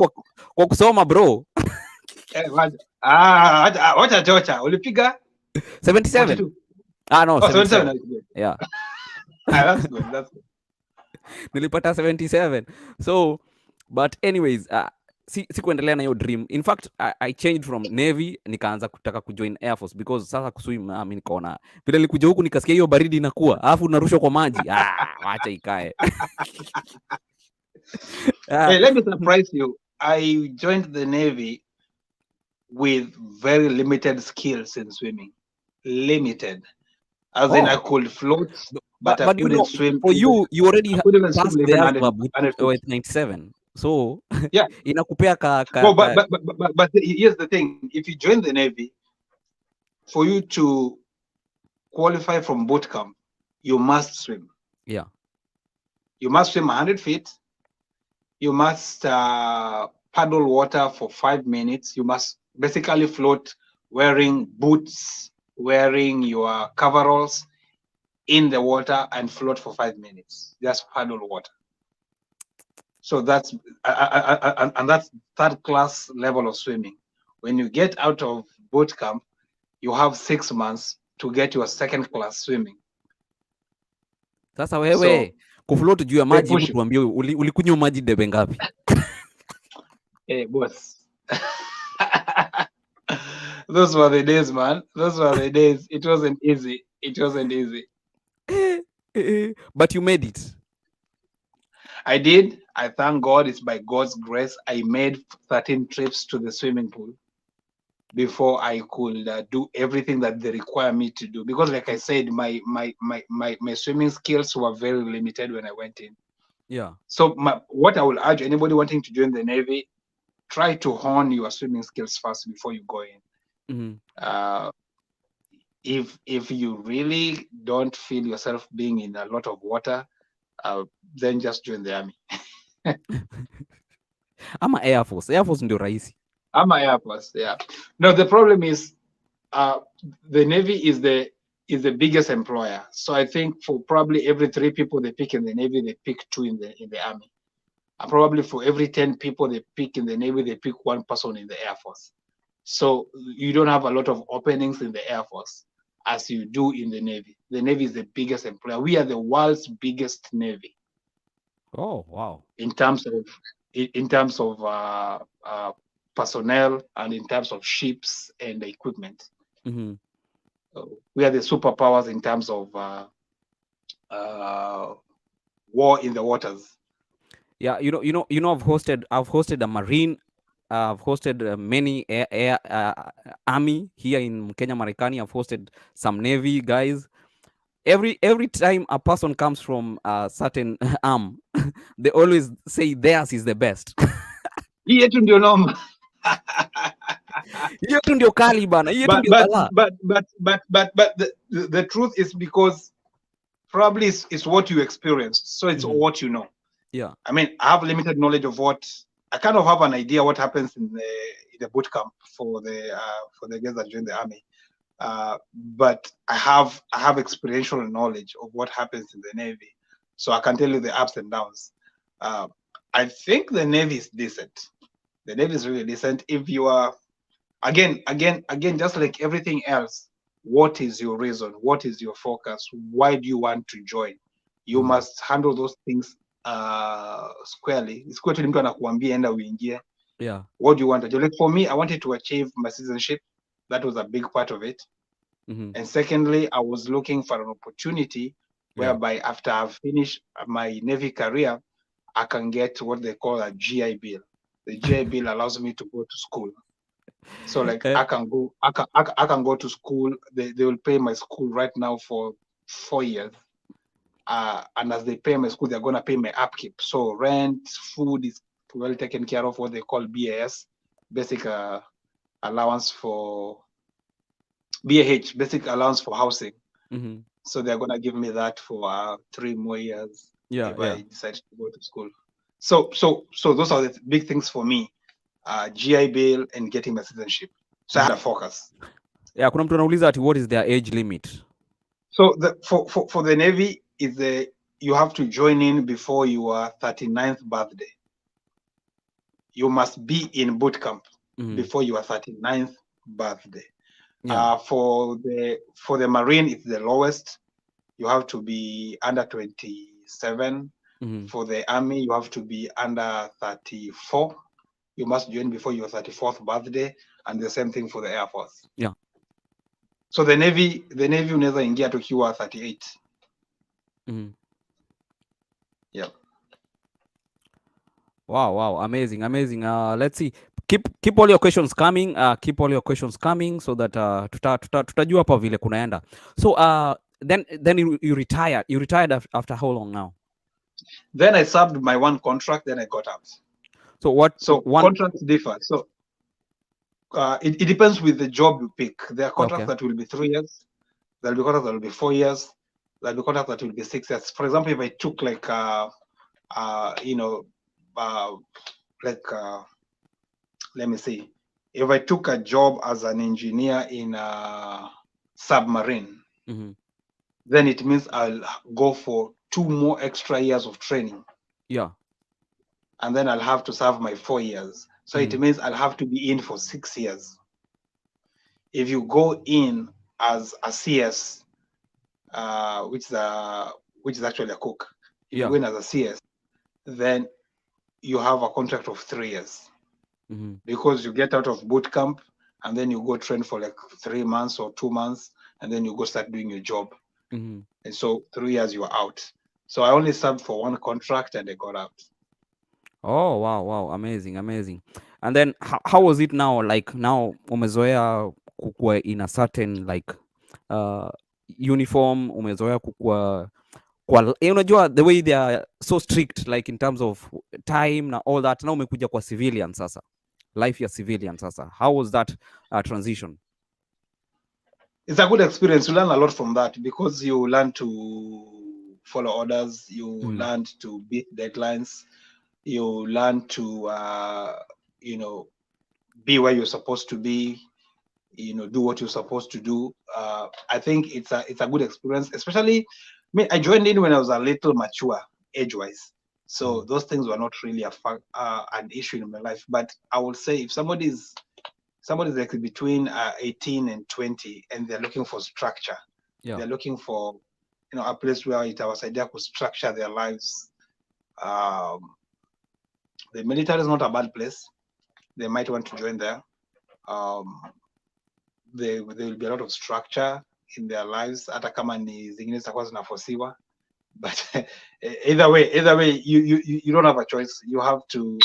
kwa kusoma bro. Wacha chocha. Ulipiga 77? 42. No, 77. Yeah. That's good. Nilipata 77. So, but anyways, sikuendelea na hiyo dream. In fact, I changed from Navy nikaanza kutaka kujoin Air Force because sasa kuswim mimi nikaona vile nilikuja huku nikasikia hiyo baridi inakuwa, alafu unarushwa kwa maji. Acha ikae. Hey, let me surprise you. I joined the Navy with very limited skills in swimming. Limited. As in, I Oh, could float, but I but you know, couldn't swim for even. you, you already I couldn't even swim passed the even ASVAB 100 feet. with 97. So Yeah. inakupea No, but here's the thing: if you join the Navy, for you to qualify from boot camp, you must swim. yeah. You must swim 100 feet. You must paddle water for 5 minutes. You must basically float wearing boots, wearing your coveralls in the water and float for 5 minutes. Just paddle water. So that's and that's third class level of swimming. When you get out of boot camp, you have 6 months to get your second class swimming. Sasa So wewe kufloat juu ya they maji, hebu push you. tuambie ulikunywa maji debe ngapi? Hey, boss. Those were the days, man. Those were the days. It wasn't easy. It wasn't easy. But you made it. I did. I thank God. It's by God's grace. I made 13 trips to the swimming pool before I could do everything that they require me to do. Because, like I said, my swimming skills were very limited when I went in. Yeah. So, what I will urge anybody wanting to join the Navy, try to hone your swimming skills first before you go in. Mm-hmm. If you really don't feel yourself being in a lot of water, then just join the army. Ama Air Force. Air Force ndio rahisi. I'm a Air Force, yeah. No, the problem is the Navy is the biggest employer. So I think for probably every 3 people they pick in the Navy, they pick 2 in the Army. And probably for every 10 people they pick in the Navy, they pick 1 person in the Air Force. So you don't have a lot of openings in the Air Force as you do in the Navy. The Navy is the biggest employer. We are the world's biggest Navy. Oh, wow. In terms of personnel and in terms of ships and equipment. Mm-hmm. We are the superpowers in terms of war in the waters. Yeah, I've hosted a Marine. I've hosted many air army here in Kenya, Marekani. I've hosted some Navy guys. Every time a person comes from a certain arm, they always say theirs is the best. Hii yetu ndio noma. Hiyo tu ndio kali bana. Hiyo tu ndio balaa. But the truth is because probably it's what you experienced, so it's what you know. Yeah. I mean, I have limited knowledge of what I kind of have an idea what happens in the boot camp for the guys that join the army. But I have experiential knowledge of what happens in the Navy, so I can tell you the ups and downs. I think the Navy is decent. The Navy is really decent. If you are, again, just like everything else, what is your reason? What is your focus? Why do you want to join? You must handle those things squarely. It's quite mtu anakuambia enda uingie. Yeah. What do you want to do? Like for me, I wanted to achieve my citizenship. That was a big part of it. And secondly, I was looking for an opportunity whereby after I've finished my Navy career, I can get what they call a GI Bill. The GI Bill allows me to go to school. So like I can go to school. They will pay my school right now for 4 years. And as they pay my school, they're gonna pay my upkeep. So rent, food is well taken care of, what they call BAS, basic allowance for BAH, basic allowance for housing. So they're gonna give me that for 3 more years if I decide to go to school. So those are the big things for me. GI Bill and getting my citizenship. So I had a focus. Yeah, kuna mtu anauliza ati what is their age limit? So for the Navy is you have to join in before your 39th birthday. You must be in boot camp before your 39th birthday. Yeah. For the Marine, it's the lowest. You have to be under 27. For the Army, you have to be under 34. You must join before your 34th birthday, and the same thing for the Air Force. Yeah. So the Navy unaweza ingia tukiwa 38. Yeah. Wow, amazing. Let's see. Keep all your questions coming. Keep all your questions coming so that tutajua hapa vile kunaenda. So then you retired. You retired after how long now? Then I served my one contract, then I got out. So what So one? contracts differ. So it depends with the job you pick. There are contracts Okay. that will be 3 years. There'll be contracts that will be 4 years. There'll be contracts that will be 6 years. For example, if I took like you know uh, like let me see, if I took a job as an engineer in a submarine, Mm-hmm. then it means I'll go for 2 more extra years of training, Yeah. and then I'll have to serve my 4 years. So it Mm-hmm. means I'll have to be in for 6 years. If you go in as a CS, which is actually a cook, if you Yeah. go in as a CS, then you have a contract of 3 years Mm-hmm. because you get out of boot camp and then you go train for like 3 months or 2 months, and then you go start doing your job. Mm-hmm. And so 3 years you are out. So I only served for one contract and I got out. Oh wow, wow, amazing, amazing. And then how was it now? Like now umezoea kukua in a certain like uh uniform, umezoea kukua kwa unajua the way they are so strict like in terms of time na all that. Now umekuja kwa civilian sasa. Life ya civilian sasa. How was that transition? It's a good experience. You learn a lot from that because you learn to follow orders, you Mm. learn to beat deadlines, you learn to be where you're supposed to be, do what you're supposed to do. I think it's a good experience, especially me. I joined in when I was a little mature age wise, so Mm. those things were not really an issue in my life. But I would say if somebody's like between 18 and 20 and they're looking for structure, Yeah. they're looking for a place where it was idea could structure their lives. um, the military is not a bad place. They might want to join there. um, there will be a lot of structure in their lives, hata kama ni zingine zitakuwa zinafosiwa, but either way you don't have a choice. You have to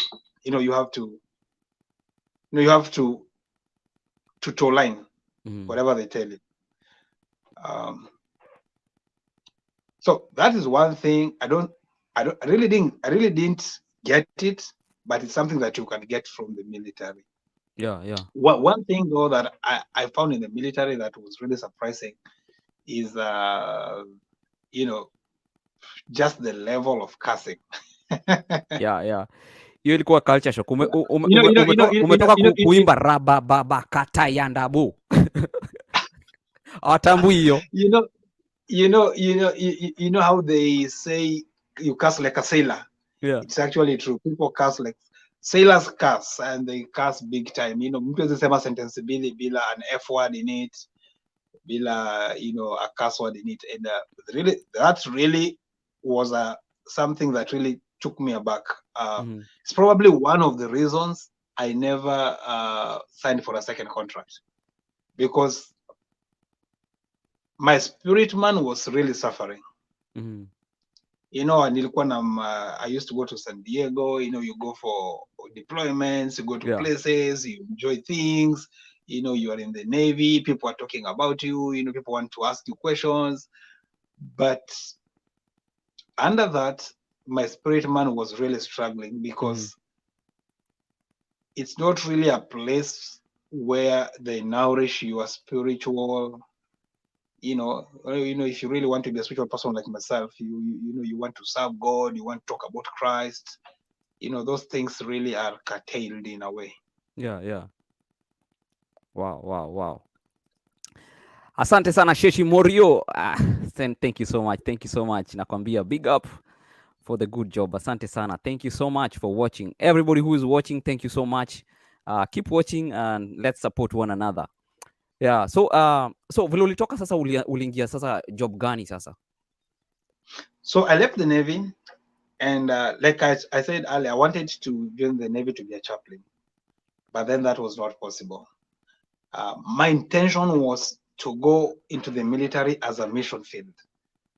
toe line Mm. whatever they tell you. um, so that is one thing. I really didn't get it, but it's something that you can get from the military. Yeah, yeah. One thing though that I found in the military that was really surprising is just the level of cussing. Yeah, yeah. Hiyo ilikuwa culture shock. you know, you know, you know, you know, Umetoka you know, you, kuimba raba baba kata yandabu. Hawatambui hiyo. you know, you know how they say you cuss like a sailor. Yeah. It's actually true. People cuss like sailors cuss, and they cuss big time. Mtu sema sentence bila an F word in it, bila a cuss word in it, and that really was something that really took me aback. Mm-hmm. It's probably one of the reasons I never signed for a second contract, because my spirit man was really suffering. Mm-hmm. I used to go to San Diego. You go for deployments, you go to Yeah. places, you enjoy things. You are in the Navy. People are talking about you. People want to ask you questions. But under that, my spirit man was really struggling because Mm-hmm. it's not really a place where they nourish your spiritual. If you really want to be a spiritual person like myself, you want to serve God, you want to talk about Christ. Those things really are curtailed in a way. Yeah, yeah. Wow, wow, wow. Asante sana Sheshi Morio. Thank you so much. Thank you so much. Nakwambia big up for the good job. Asante sana. Thank you so much for watching. Everybody who is watching, thank you so much. Keep watching and let's support one another. Yeah. So vile ulitoka sasa uliingia sasa job gani sasa? So I left the Navy, and like I said earlier, I wanted to join the Navy to be a chaplain, but then that was not possible. My intention was to go into the military as a mission field.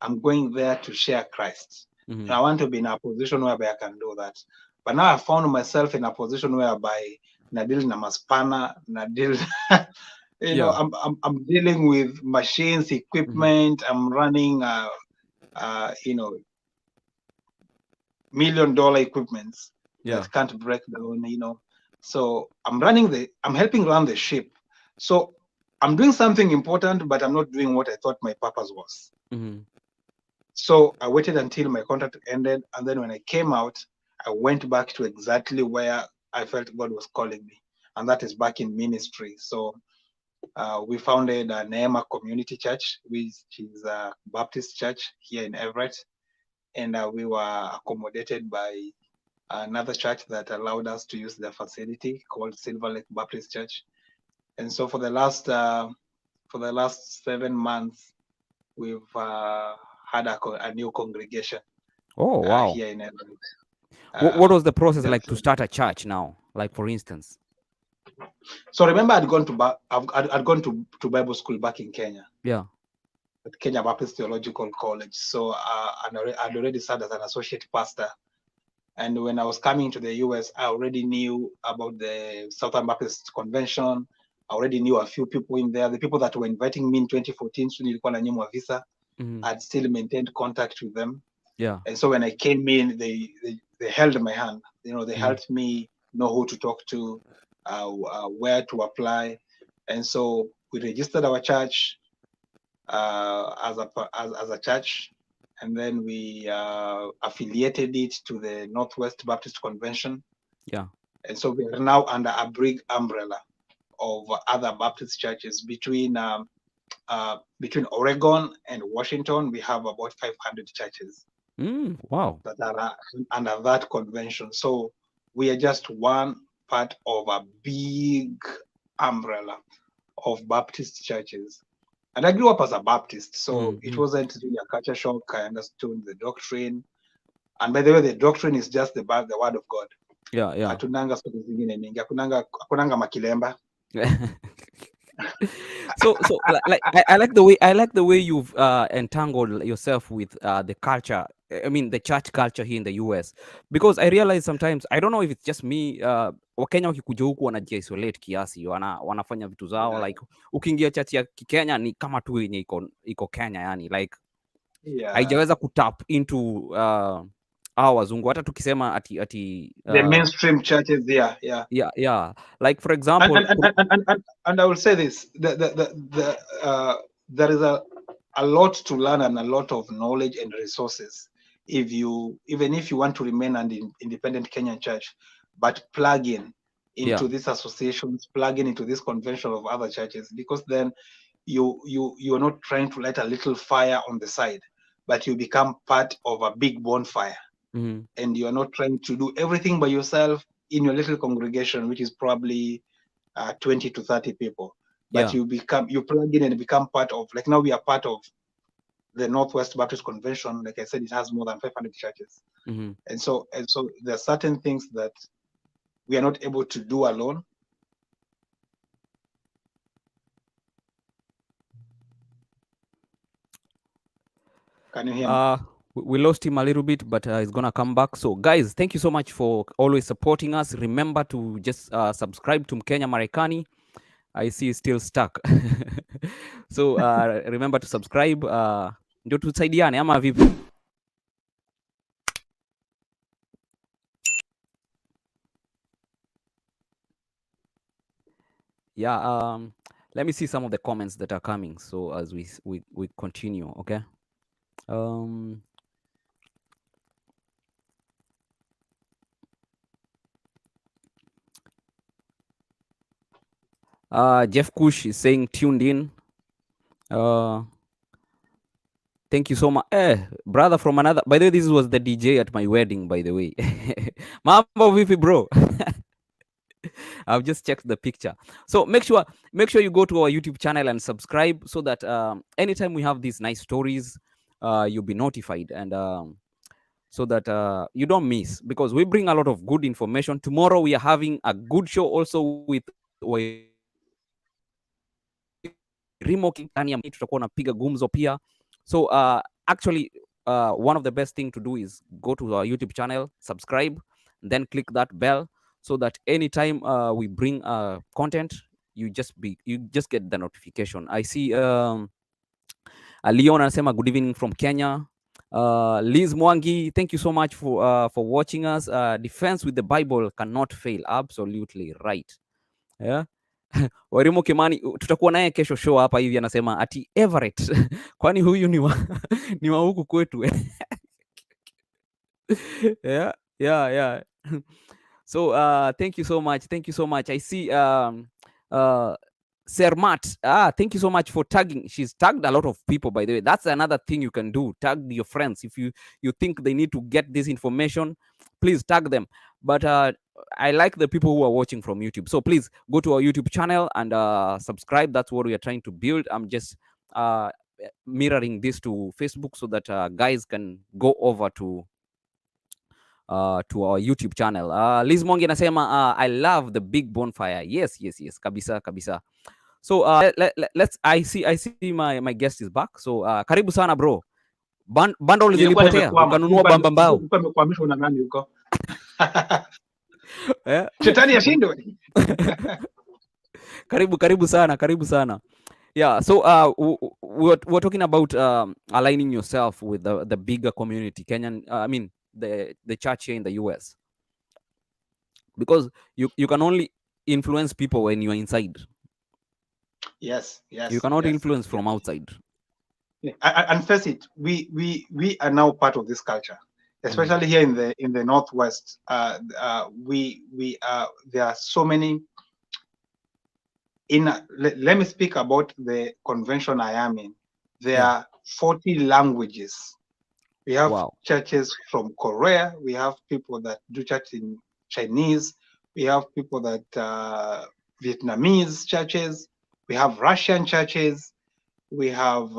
I'm going there to share Christ. Mm-hmm. I want to be in a position whereby I can do that. But now I found myself in a position whereby Nadil Namaspana, Nadil Yeah. I'm dealing with machines, Mm-hmm. equipment. I'm running $1 million equipments Yeah. that can't break down. So I'm helping run the ship. So I'm doing something important, but I'm not doing what I thought my purpose was. Mm-hmm. So I waited until my contract ended, and then when I came out, I went back to exactly where I felt God was calling me, and that is back in ministry. So we founded a Neema Community Church, which is a Baptist church here in Everett, and we were accommodated by another church that allowed us to use their facility called Silver Lake Baptist Church. And so for the last 7 months, we've had a new congregation Oh, wow. here in Everett. What was the process Just like to start a church now? Like, for instance? so remember, I'd gone to Bible school back in Kenya Yeah. at Kenya Baptist Theological College. So I'd already served as an associate pastor. And when I was coming to the US, I already knew about the Southern Baptist Convention. I already knew a few people in there. The people that were inviting me in 2014, so nilikuwa na nyimwa visa, Mm-hmm. I'd still maintained contact with them. Yeah. And so when I came in, they held my hand. They Mm-hmm. helped me know who to talk to, where to apply. And so we registered our church as a church, and then we affiliated it to the Northwest Baptist Convention. Yeah. And so we are now under a big umbrella of other Baptist churches between Oregon and Washington. We have about 500 churches Wow. that are under that convention. So we are just one part of a big umbrella of Baptist churches. And I grew up as a Baptist, so it Mm-hmm. wasn't really a culture shock. I understood the doctrine. And by the way, the doctrine is just the word of God. Yeah. Yeah. Hatunanga stori zingine mingi. Hakunanga makilemba. So I like the way you've entangled yourself with the culture. I mean the church culture here in the US, because I realize sometimes, I don't know if it's just me, Wakenya wakikuja huku wanajiisolate kiasi, wanafanya vitu zao, like ukiingia church ya Kikenya ni kama tu yenye iko Kenya, yani like Yeah. haijaweza kutap into hao wazungu, hata tukisema ati The mainstream churches, yeah. yeah, like for And example and, and, and, and, and and I will say this: there is a lot to learn and a lot of knowledge and resources even if you want to remain an independent Kenyan church, but plug in yeah. into these associations, plug in into this convention of other churches, because then you're not trying to light a little fire on the side, but you become part of a big bonfire, Mm-hmm. and you're not trying to do everything by yourself in your little congregation, which is probably 20 to 30 people. But Yeah. you plug in and become part of, like now we are part of the Northwest Baptist Convention. Like I said, it has more than 500 churches. Mm-hmm. And so there are certain things that we are not able to do alone. Can you hear me? We lost him a little bit, but he's gonna come back. So guys, thank you so much for always supporting us. Remember to just subscribe to Mkenya Marekani. I see he's still stuck. So remember to subscribe, ndio tusaidiane ama vipi? Yeah, let me see some of the comments that are coming, so as we continue. Okay. um Jeff Kush is saying tuned in. uh Thank you so much. Brother from another. By the way, this was the DJ at my wedding, by the way. Mambo vipi, bro? I've just checked the picture. So make sure you go to our YouTube channel and subscribe, so that anytime we have these nice stories, you'll be notified, and so that you don't miss, because we bring a lot of good information. Tomorrow we are having a good show also with Wairimo King ndani ya tutakuwa napiga gumzo pia. So actually one of the best thing to do is go to our YouTube channel, subscribe, then click that bell, so that anytime we bring content, you just get the notification. I see Leon anasema good evening from Kenya. Liz Mwangi, thank you so much for watching us. Defense with the Bible cannot fail. Absolutely right. Yeah. Warimo Kimani tutakuwa naye kesho show hapa hivi, anasema ati Everett kwani huyu ni wa huku kwetu. Yeah, yeah. So thank you so much. I see Sermat, thank you so much for tagging. She's tagged a lot of people, by the way. That's another thing you can do. Tag your friends. If you think they need to get this information, please tag them. But I like the people who are watching from YouTube, so please go to our YouTube channel and subscribe. That's what we are trying to build. I'm just mirroring this to Facebook so that guys can go over to our YouTube channel. Liz Mongi anasema I love the big bonfire. Yes, kabisa. So let's I see my guest is back. So karibu sana bro. Bundle zilipotea ukanunua bamba mbao. Uko amekwamishwa na nani huko? Shetani ashindwe. Karibu sana. Yeah, so we're talking about aligning yourself with the bigger community, Kenyan, I mean the church here in the US, because you can only influence people when you are inside. Yes. You cannot influence from outside. Yeah. And face it, we are now part of this culture, especially here in the Northwest. We are, there are so many. Let me speak about the convention I am in. There are 40 languages. We have churches from Korea. We have people that do church in Chinese. We have people that Vietnamese churches. We have Russian churches. We have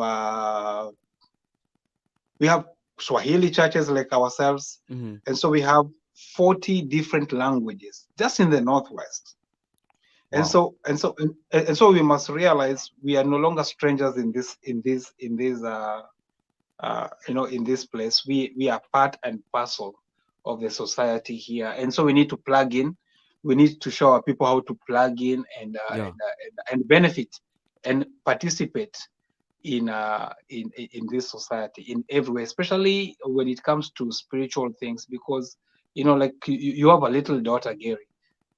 Swahili churches like ourselves. And so we have 40 different languages just in the Northwest. And so we must realize we are no longer strangers in this place. We are part and parcel of the society here, and so we need to plug in. We need to show our people how to plug in and benefit and participate in this society in every way, especially when it comes to spiritual things. Because like you have a little daughter, Gary.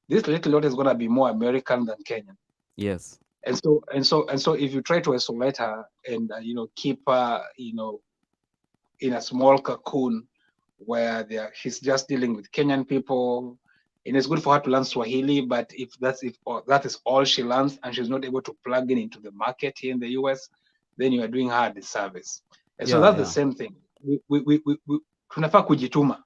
This little daughter is gonna be more American than Kenyan. Yes. And so if you try to isolate her and keep her in a small cocoon where she's just dealing with Kenyan people, and it's good for her to learn Swahili, but if that is all she learns and she's not able to plug into the market here in the US, then you are doing her a disservice. And so that's the same thing. We tunafaa kujituma.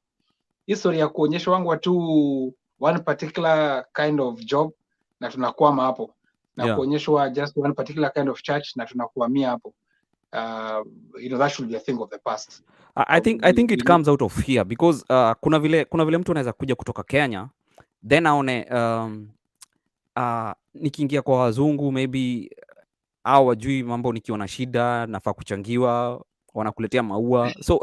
History ya kuonyesha wangu watu one particular kind of job na tunakwama hapo, na kuonyeshwa just one particular kind of church na tunakwamia hapo. That should be a thing of the past. I think it comes out of here because kuna vile mtu anaweza kuja kutoka Kenya then aone nikiingia kwa wazungu maybe au wajui mambo, nikiwa na shida nafaa kuchangiwa, wanakuletea maua. So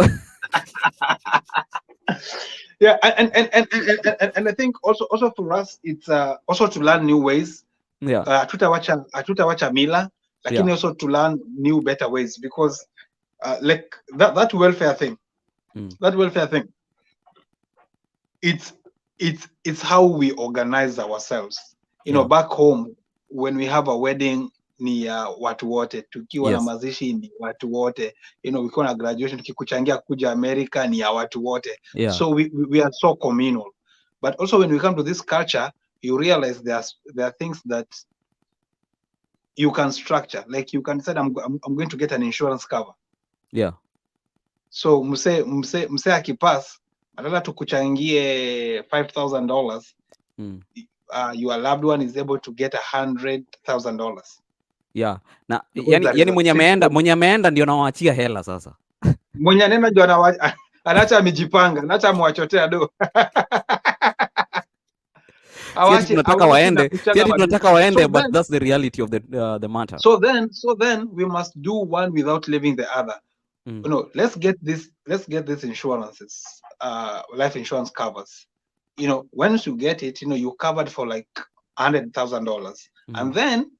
yeah, and I think also for us it's also to learn new ways. Hatutawacha mila, lakini also to learn new better ways, because like that welfare thing, it's how we organize ourselves. Back home when we have a wedding ni watu wote, tukiwa na mazishi ni watu wote, ukiwa na graduation, tukikuchangia kuja America ni ya watu wote. So we are so communal. But also when we come to this culture, you realize there are things that you can structure. Like you can say I'm going to get an insurance cover. So mse akipass atala tukuchangie $5,000. Your loved one is able to get $100,000. Na yani mwenye ameenda ndio nawaachia hela sasa. Mwenye anaenda ndio anaacha amejipanga, anaacha amwachotea do. Tunataka waende, but that's the reality of the matter. So then we must do one without leaving the other. Let's get this insurances, life insurance covers. Once you get it, you're covered for like $100,000. And then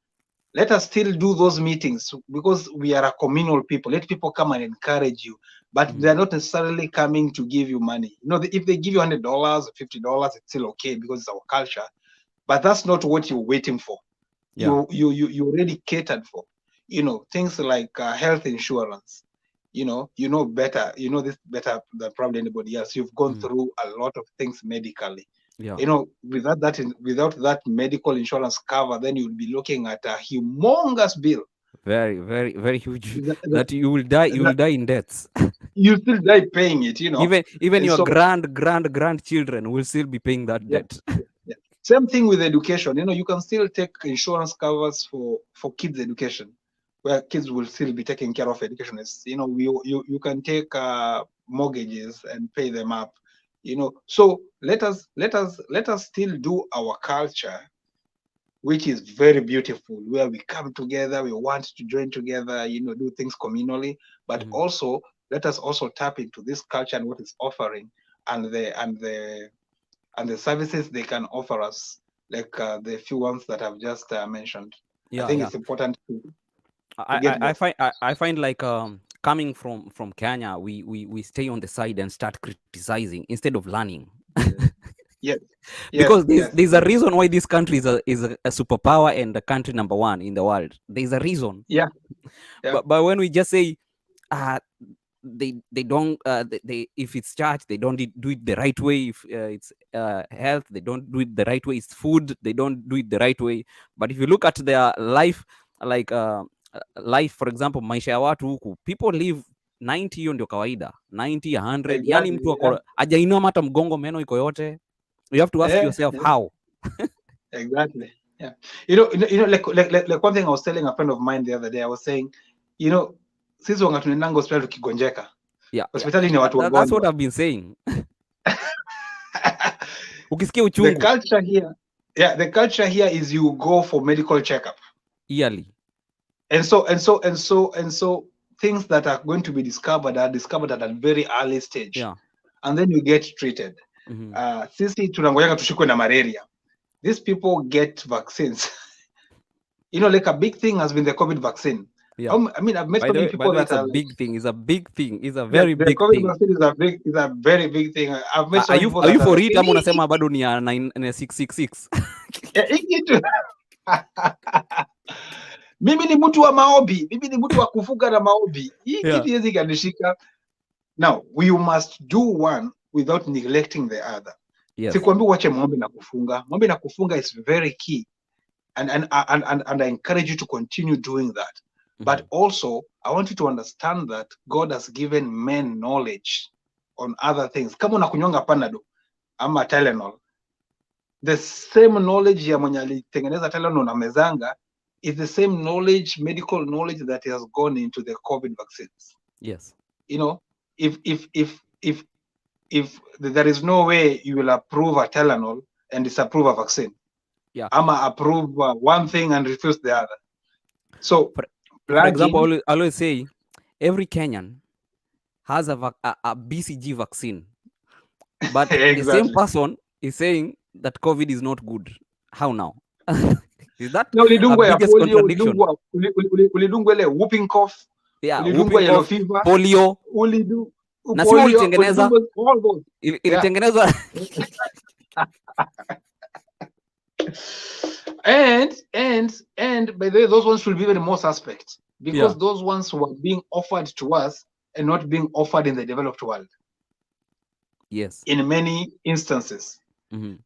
let us still do those meetings because we are a communal people. Let people come and encourage you, but they're not necessarily coming to give you money. If they give you $100 or $50, it's still okay because it's our culture. But that's not what you're waiting for. Yeah. You already catered for. Things like health insurance. Better. You know this better than probably anybody else. You've gone through a lot of things medically. Yeah. Without that medical insurance cover, then you'll be looking at a humongous bill. Very, very, very huge. That, That you will die. You will that die in debts. you still die paying it. Even And your so grandchildren will still be paying that yeah, debt. yeah. Same thing with education. You can still take insurance covers for kids' education, where kids will still be taken care of education. You can take mortgages and pay them up. So let us still do our culture, which is very beautiful, where we come together, we want to join together, do things communally, but also let us also tap into this culture and what it's offering, and the services they can offer us, like the few ones that I've just mentioned. I Yeah, think yeah. it's important to I, get I, I both. find I find like coming from Kenya, we stay on the side and start criticizing instead of learning. Yes, yes, Because yes, there's a yes. reason why this country is a superpower and the country number one in the world. There's a reason. Yeah, yeah, But when we just say uh they don't they if it's church they don't do it the right way, if it's health they don't do it the right way, it's food they don't do it the right way. But if you look at their life, like life, for example, maisha ya watu huku, people live 90, hiyo ndio kawaida, 90 100, yani exactly. mtu Yeah, ako ajainua hata mgongo, meno iko yote. You have to ask yeah, yourself yeah, how. exactly. Yeah, like one thing I was telling a friend of mine the other day. I was saying, sisi wanga tunaendanga hospitali tukigonjeka. Yeah, Hospitali ni watu that's what wagonjwa. I've been saying. Ukisikia The uchungu culture here, yeah, the culture here is you go for medical checkup. yearly. And so things that are going to be discovered are discovered at a very early stage. Yeah. And then you get treated. Sisi tunangoyanga tushikwe na malaria. These people get vaccines. Like a big thing has been the COVID vaccine. Yeah. I mean, I've met By so the many way, people that it's a are like, big thing. It's a big thing. It's a yeah, very the big COVID thing. vaccine is a very big thing. I've met so Are many you people that are for like, it ama unasema bado ni ya 666? hii kitu mimi ni mtu wa maombi, mimi ni mtu wa kufunga na maombi. Hii kitu hizi kanishika. Now, we must do one without neglecting the other. Yes. Sikwambi uache maombi na kufunga. Maombi na kufunga is very key. And I encourage you to continue doing that. But also, I want you to understand that God has given men knowledge on other things. Kama unakunywanga Panadol ama Tylenol, the same knowledge ya mwenye alitengeneza Tylenol na mezanga is the same knowledge, medical knowledge that has gone into the COVID vaccines. Yes. If there is no way you will approve a Tylenol and disapprove a vaccine. Yeah. Ama approve one thing and refuse the other. So, for example, I always say every Kenyan has a BCG vaccine, but exactly. the same person is saying that COVID is not good. How now? Is that no, a biggest contradiction? Ulidungwa ile whooping cough. Yeah, ulidungwa yellow fever. Polio. Na si ulitengeneza. Ilitengenezwa. And by the way, those ones will be even more suspect because those ones were being offered to us and not being offered in the developed world. Yes. In many instances.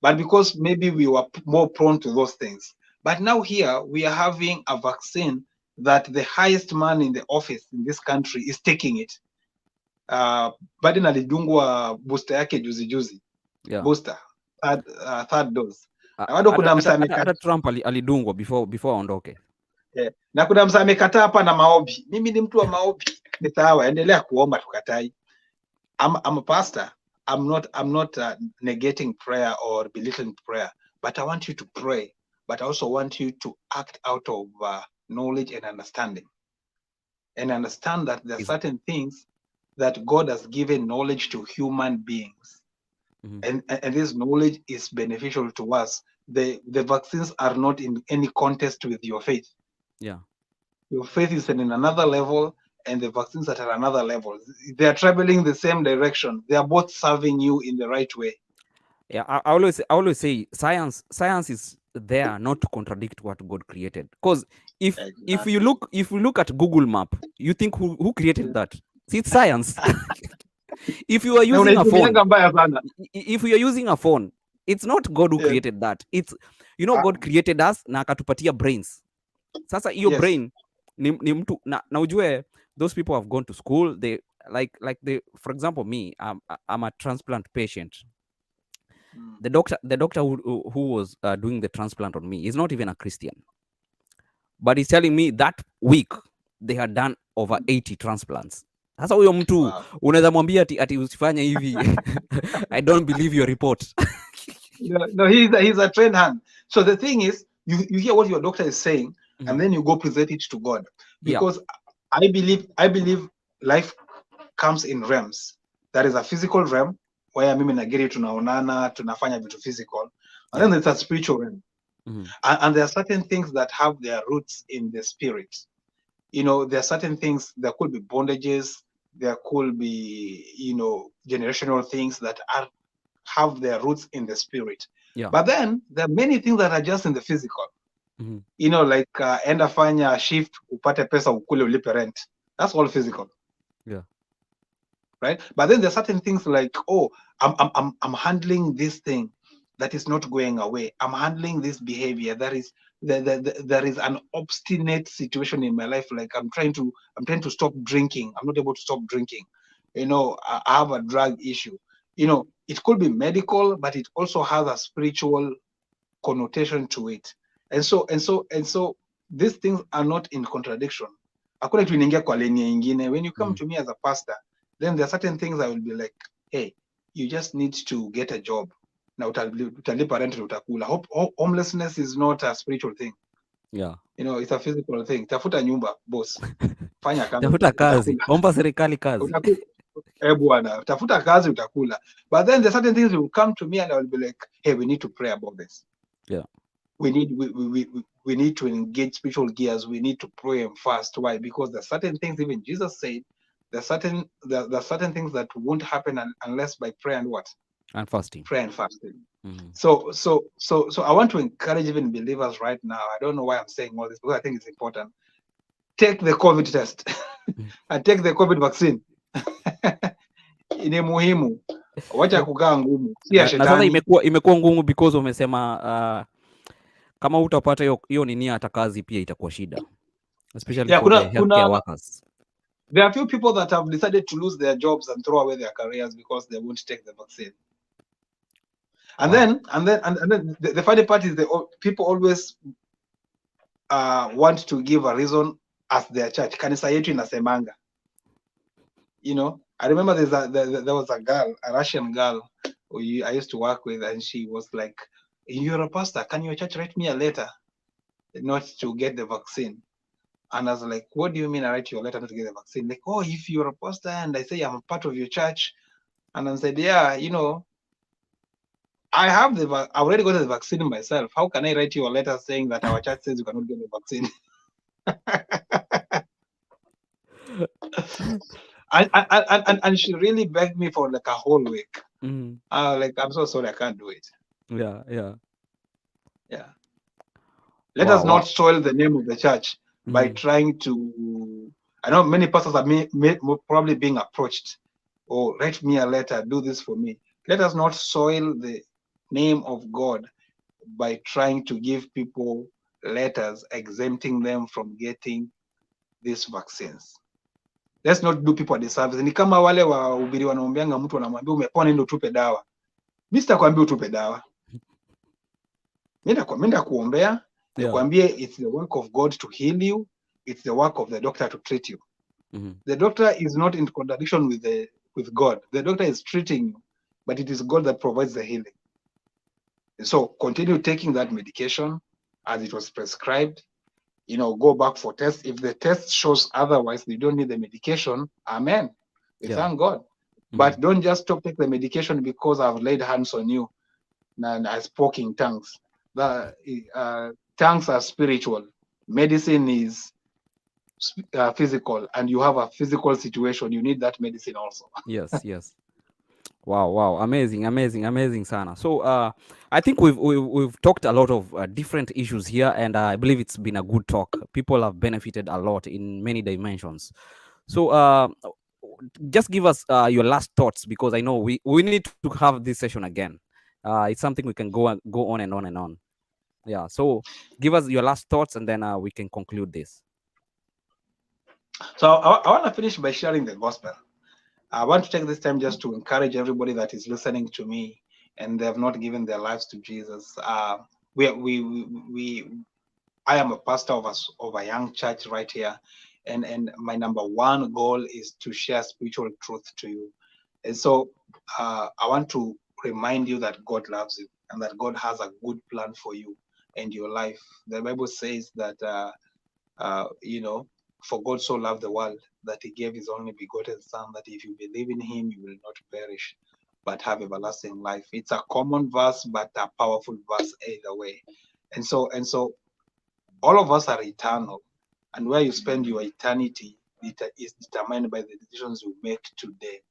But because maybe we were more prone to those things. But now here we are having a vaccine that the highest man in the office in this country is taking it. Biden alidungwa booster yake juzi. Yeah. Booster. Third dose. Na kuna msa hata Trump alidungwa before aondoke. Yeah. Na kuna msa amekataa hapa na maombi. Mimi ni mtu wa maombi. Ni sawa, endelea kuomba tukatai. I'm a pastor. I'm not negating prayer or belittling prayer, but I want you to pray. But I also want you to act out of knowledge and understanding, and understand that there are certain things that God has given knowledge to human beings, and this knowledge is beneficial to us the vaccines are not in any contest with your faith. Yeah. Your faith is in another level, and the vaccines are at another level. They are traveling the same direction. They are both serving you in the right way. Yeah, I always say science is there not to contradict what God created. Because Exactly. if you look at Google Map, you think who created that? See, it's science. If you are Na using a phone, unaitumianga mbaya sana. if you are using a phone, it's not God who Yes. created that. It's Ah, God created us na akatupatia brains. Sasa hiyo yes. brain ni mtu na ujue those people have gone to school. They for example me, I'm a transplant patient. Mm. The doctor who was doing the transplant on me is not even a Christian, but he's telling me that week they had done over 80 transplants. Sasa huyo mtu Wow. unaweza mwambia ati usifanye hivi. I don't believe your report. No, he's a trained hand. So the thing is, you hear what your doctor is saying, and then you go present it to God. Yeah. Because I believe life comes in realms. There is a physical realm where mimi na Giri tunaonana, tunafanya vitu physical. And then there's a spiritual realm. Mhm. And there are certain things that have their roots in the spirit. There are certain things, there could be bondages, there could be, generational things that have their roots in the spirit. Yeah. But then there are many things that are just in the physical. Mhm. Like enda fanya shift, upate pesa, ukule, ulipe rent. That's all physical. Yeah. Right? But then there are certain things like, oh, I'm handling this thing that is not going away. I'm handling this behavior that is there is an obstinate situation in my life. Like I'm trying to stop drinking. I'm not able to stop drinking. I have a drug issue. It could be medical, but it also has a spiritual connotation to it. And so these things are not in contradiction. Hakuna kitu inaingia kwa leni ingine. When you come to me as a pastor, then there are certain things I will be like, hey, you just need to get a job. Na utalipa rent na utakula. Homelessness is not a spiritual thing. Yeah. It's a physical thing. Tafuta nyumba, boss. Fanya kazi. Tafuta kazi. Utakula. Omba serikali kazi. Utakula. Bwana, tafuta kazi utakula. But then there are certain things will come to me and I will be like, hey, we need to pray about this. Yeah. We need to engage spiritual gears. We need to pray and fast. Why? Because there are certain things even Jesus said. There are certain things that won't happen unless by prayer and what? And fasting. Prayer and fasting. Mm-hmm. So I want to encourage even believers right now. I don't know why I'm saying all this, because I think it's important. Take the COVID test and take the COVID vaccine. Ni muhimu. Wacha kukaa ngumu. Si ya Na sasa shetani. imekuwa ngumu because umesema kama utapata hiyo nini hata kazi pia itakuwa shida. Especially for the healthcare workers. There are few people that have decided to lose their jobs and throw away their careers because they won't take the vaccine. And Wow. then the funny part is people always want to give a reason as their church. Kanisa yetu inasemanga. I remember there was a girl, a Russian girl who I used to work with, and she was like, "You're a pastor. Can your church write me a letter not to get the vaccine?" And I was like, what do you mean I write you a letter not to get the vaccine? Like, oh, if you're a pastor and I say I'm a part of your church, and I said, yeah, I already got the vaccine myself. How can I write you a letter saying that our church says you cannot get the vaccine? and she really begged me for like a whole week. Mm-hmm. Like, I'm so sorry, I can't do it. Yeah. Let us not soil the name of the church by trying to. I know many pastors are probably being approached. Oh, write me a letter, do this for me. Let us not soil the name of God by trying to give people letters exempting them from getting these vaccines. Let's not do people a disservice. Ni kama wale wahubiri wanaombeanga mtu anamwambia umepona ndio tupe dawa. Mimi sitakwambia utupe dawa. Mimi ndakuombea, nikwambie it's the work of God to heal you, it's the work of the doctor to treat you. Mm-hmm. The doctor is not in contradiction with God. The doctor is treating you, but it is God that provides the healing. So continue taking that medication as it was prescribed. Go back for tests. If the test shows otherwise, you don't need the medication. Amen. We thank God. Mm-hmm. But don't just stop taking the medication because I've laid hands on you and I spoke in tongues. The tongues are spiritual. Medicine is physical, and you have a physical situation. You need that medicine also. Yes, yes. Wow, wow, amazing, amazing, amazing, Sana. So, I think we've talked a lot of different issues here, and I believe it's been a good talk. People have benefited a lot in many dimensions. So, just give us your last thoughts, because I know we need to have this session again. It's something we can go on and on and on. Yeah. So, give us your last thoughts, and then we can conclude this. So I want to finish by sharing the gospel. I want to take this time just to encourage everybody that is listening to me and they have not given their lives to Jesus. We I am a pastor of a young church right here, and my number one goal is to share spiritual truth to you. And so I want to remind you that God loves you and that God has a good plan for you and your life. The Bible says that you know, for God so loved the world that he gave his only begotten Son, that if you believe in him, you will not perish, but have everlasting life. It's a common verse, but a powerful verse either way. And so all of us are eternal, and where you spend your eternity is determined by the decisions you make today.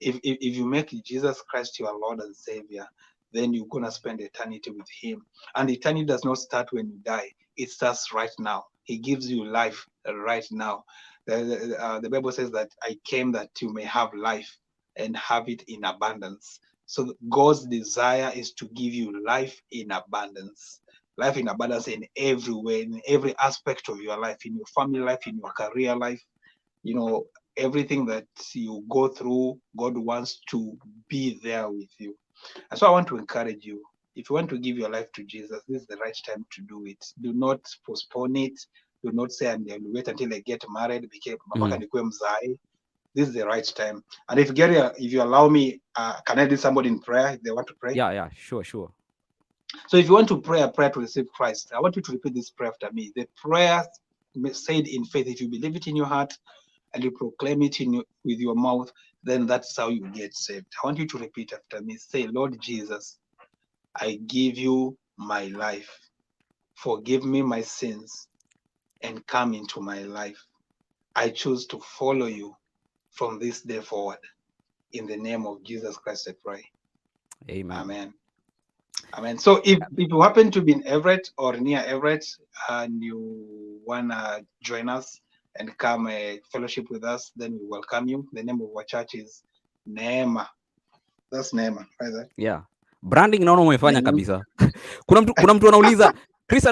If you make Jesus Christ your Lord and Savior, then you're gonna spend eternity with him. And eternity does not start when you die, it starts right now. He gives you life right now. The Bible says that I came that you may have life and have it in abundance. So God's desire is to give you life in abundance in every way, in every aspect of your life, in your family life, in your career life, you know, everything that you go through, God wants to be there with you. And so I want to encourage you. If you want to give your life to Jesus, this is the right time to do it. Do not postpone it. Do not say, I'll wait until I get married. Mm. This is the right time. And if you allow me, can I lead somebody in prayer if they want to pray? Yeah, yeah, sure, sure. So if you want to pray a prayer to receive Christ, I want you to repeat this prayer after me. The prayer said in faith, if you believe it in your heart, and you proclaim it with your mouth, then that's how you get saved. I want you to repeat after me. Say, Lord Jesus, I give you my life. Forgive me my sins and come into my life. I choose to follow you from this day forward. In the name of Jesus Christ, I pray. Amen. Amen. Amen. So if you happen to be in Everett or near Everett and you want to join us and come fellowship with us, then we welcome you. The name of our church is Neema. That's Neema, right there. Yeah. Branding naona umefanya Neema. kabisa. Kuna mtu anauliza Chris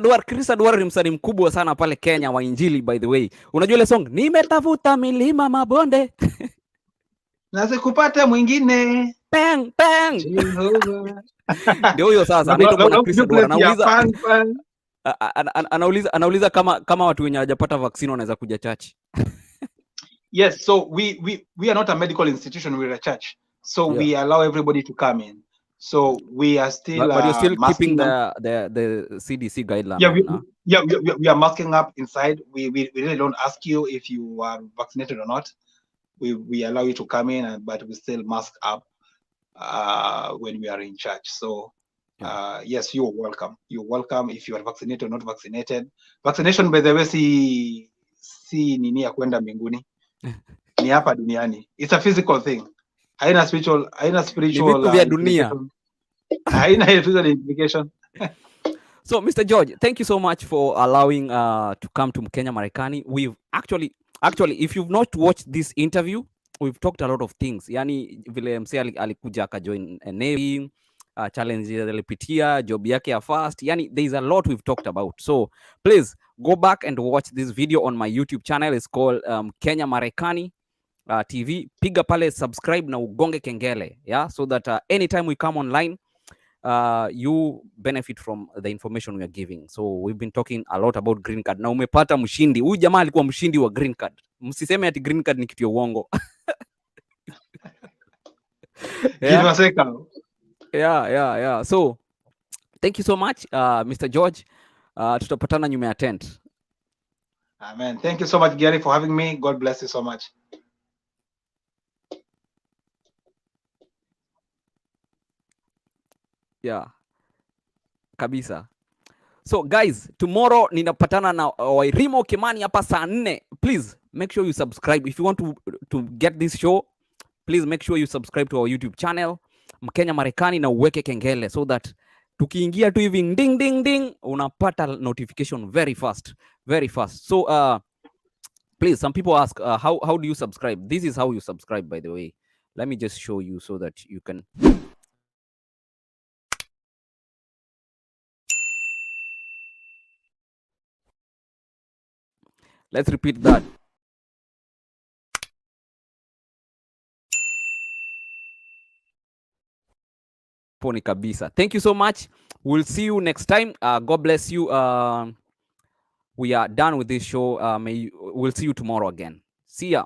Adwar ni msanii mkubwa sana pale Kenya wa Injili, by the way. Unajua ile song nimetafuta milima mabonde. Na sikupata mwingine. Peng peng. Jehova. Ndio huyo sasa anaitwa Bwana Chris Adwar. Anauliza Pan. anauliza kama watu wenye hawajapata vaccine wanaweza kuja church. Yes, so we are not a medical institution, we're a church. So Yeah. we allow everybody to come in. So we are still But you're still keeping masking them. the CDC guideline Yeah, on, huh? we are masking up inside. We really don't ask you if you are vaccinated or not. We allow you to come in, but we still mask up when we are in church. So yes, you're welcome. You're welcome if you are vaccinated or not vaccinated. Vaccination, by the way, si nini ya kwenda mbinguni. Ni hapa duniani. It's a physical thing. Haina spiritual Ni vitu vya dunia. implication. Haina spiritual implication. So, Mr. George, thank you so much for allowing to come to Kenya Marekani. We've actually, if you've not watched this interview, we've talked a lot of things. Yani vile msee alikuja akajoin Navy, challenge alipitia, job yake ya fast. Yani there's a lot we've talked about. So please go back and watch this video on my YouTube channel. It's called Kenya Marekani TV. Piga pale subscribe na ugonge kengele, yeah, so that anytime we come online, you benefit from the information we are giving. So we've been talking a lot about green card. Na umepata mshindi. Huyu jamaa alikuwa mshindi wa green card. Msiseme ati green card ni kitu ya uongo. Yeah. So thank you so much, Mr. George. Tutapatana nyuma ya tent. Amen. Thank you so much, Gary, for having me. God bless you so much. Yeah. Kabisa. So guys, tomorrow ninapatana na Wairimo Kimani hapa saa 4. Please make sure you subscribe if you want to get this show. Please make sure you subscribe to our YouTube channel Mkenya Marekani na uweke kengele so that tukiingia tu hivi ding ding ding unapata notification very fast. So please, some people ask how do you subscribe? This is how you subscribe, by the way. Let me just show you so that you can. Let's repeat that. Poni kabisa. Thank you so much. We'll see you next time. God bless you. We are done with this show. We'll see you tomorrow again. See ya.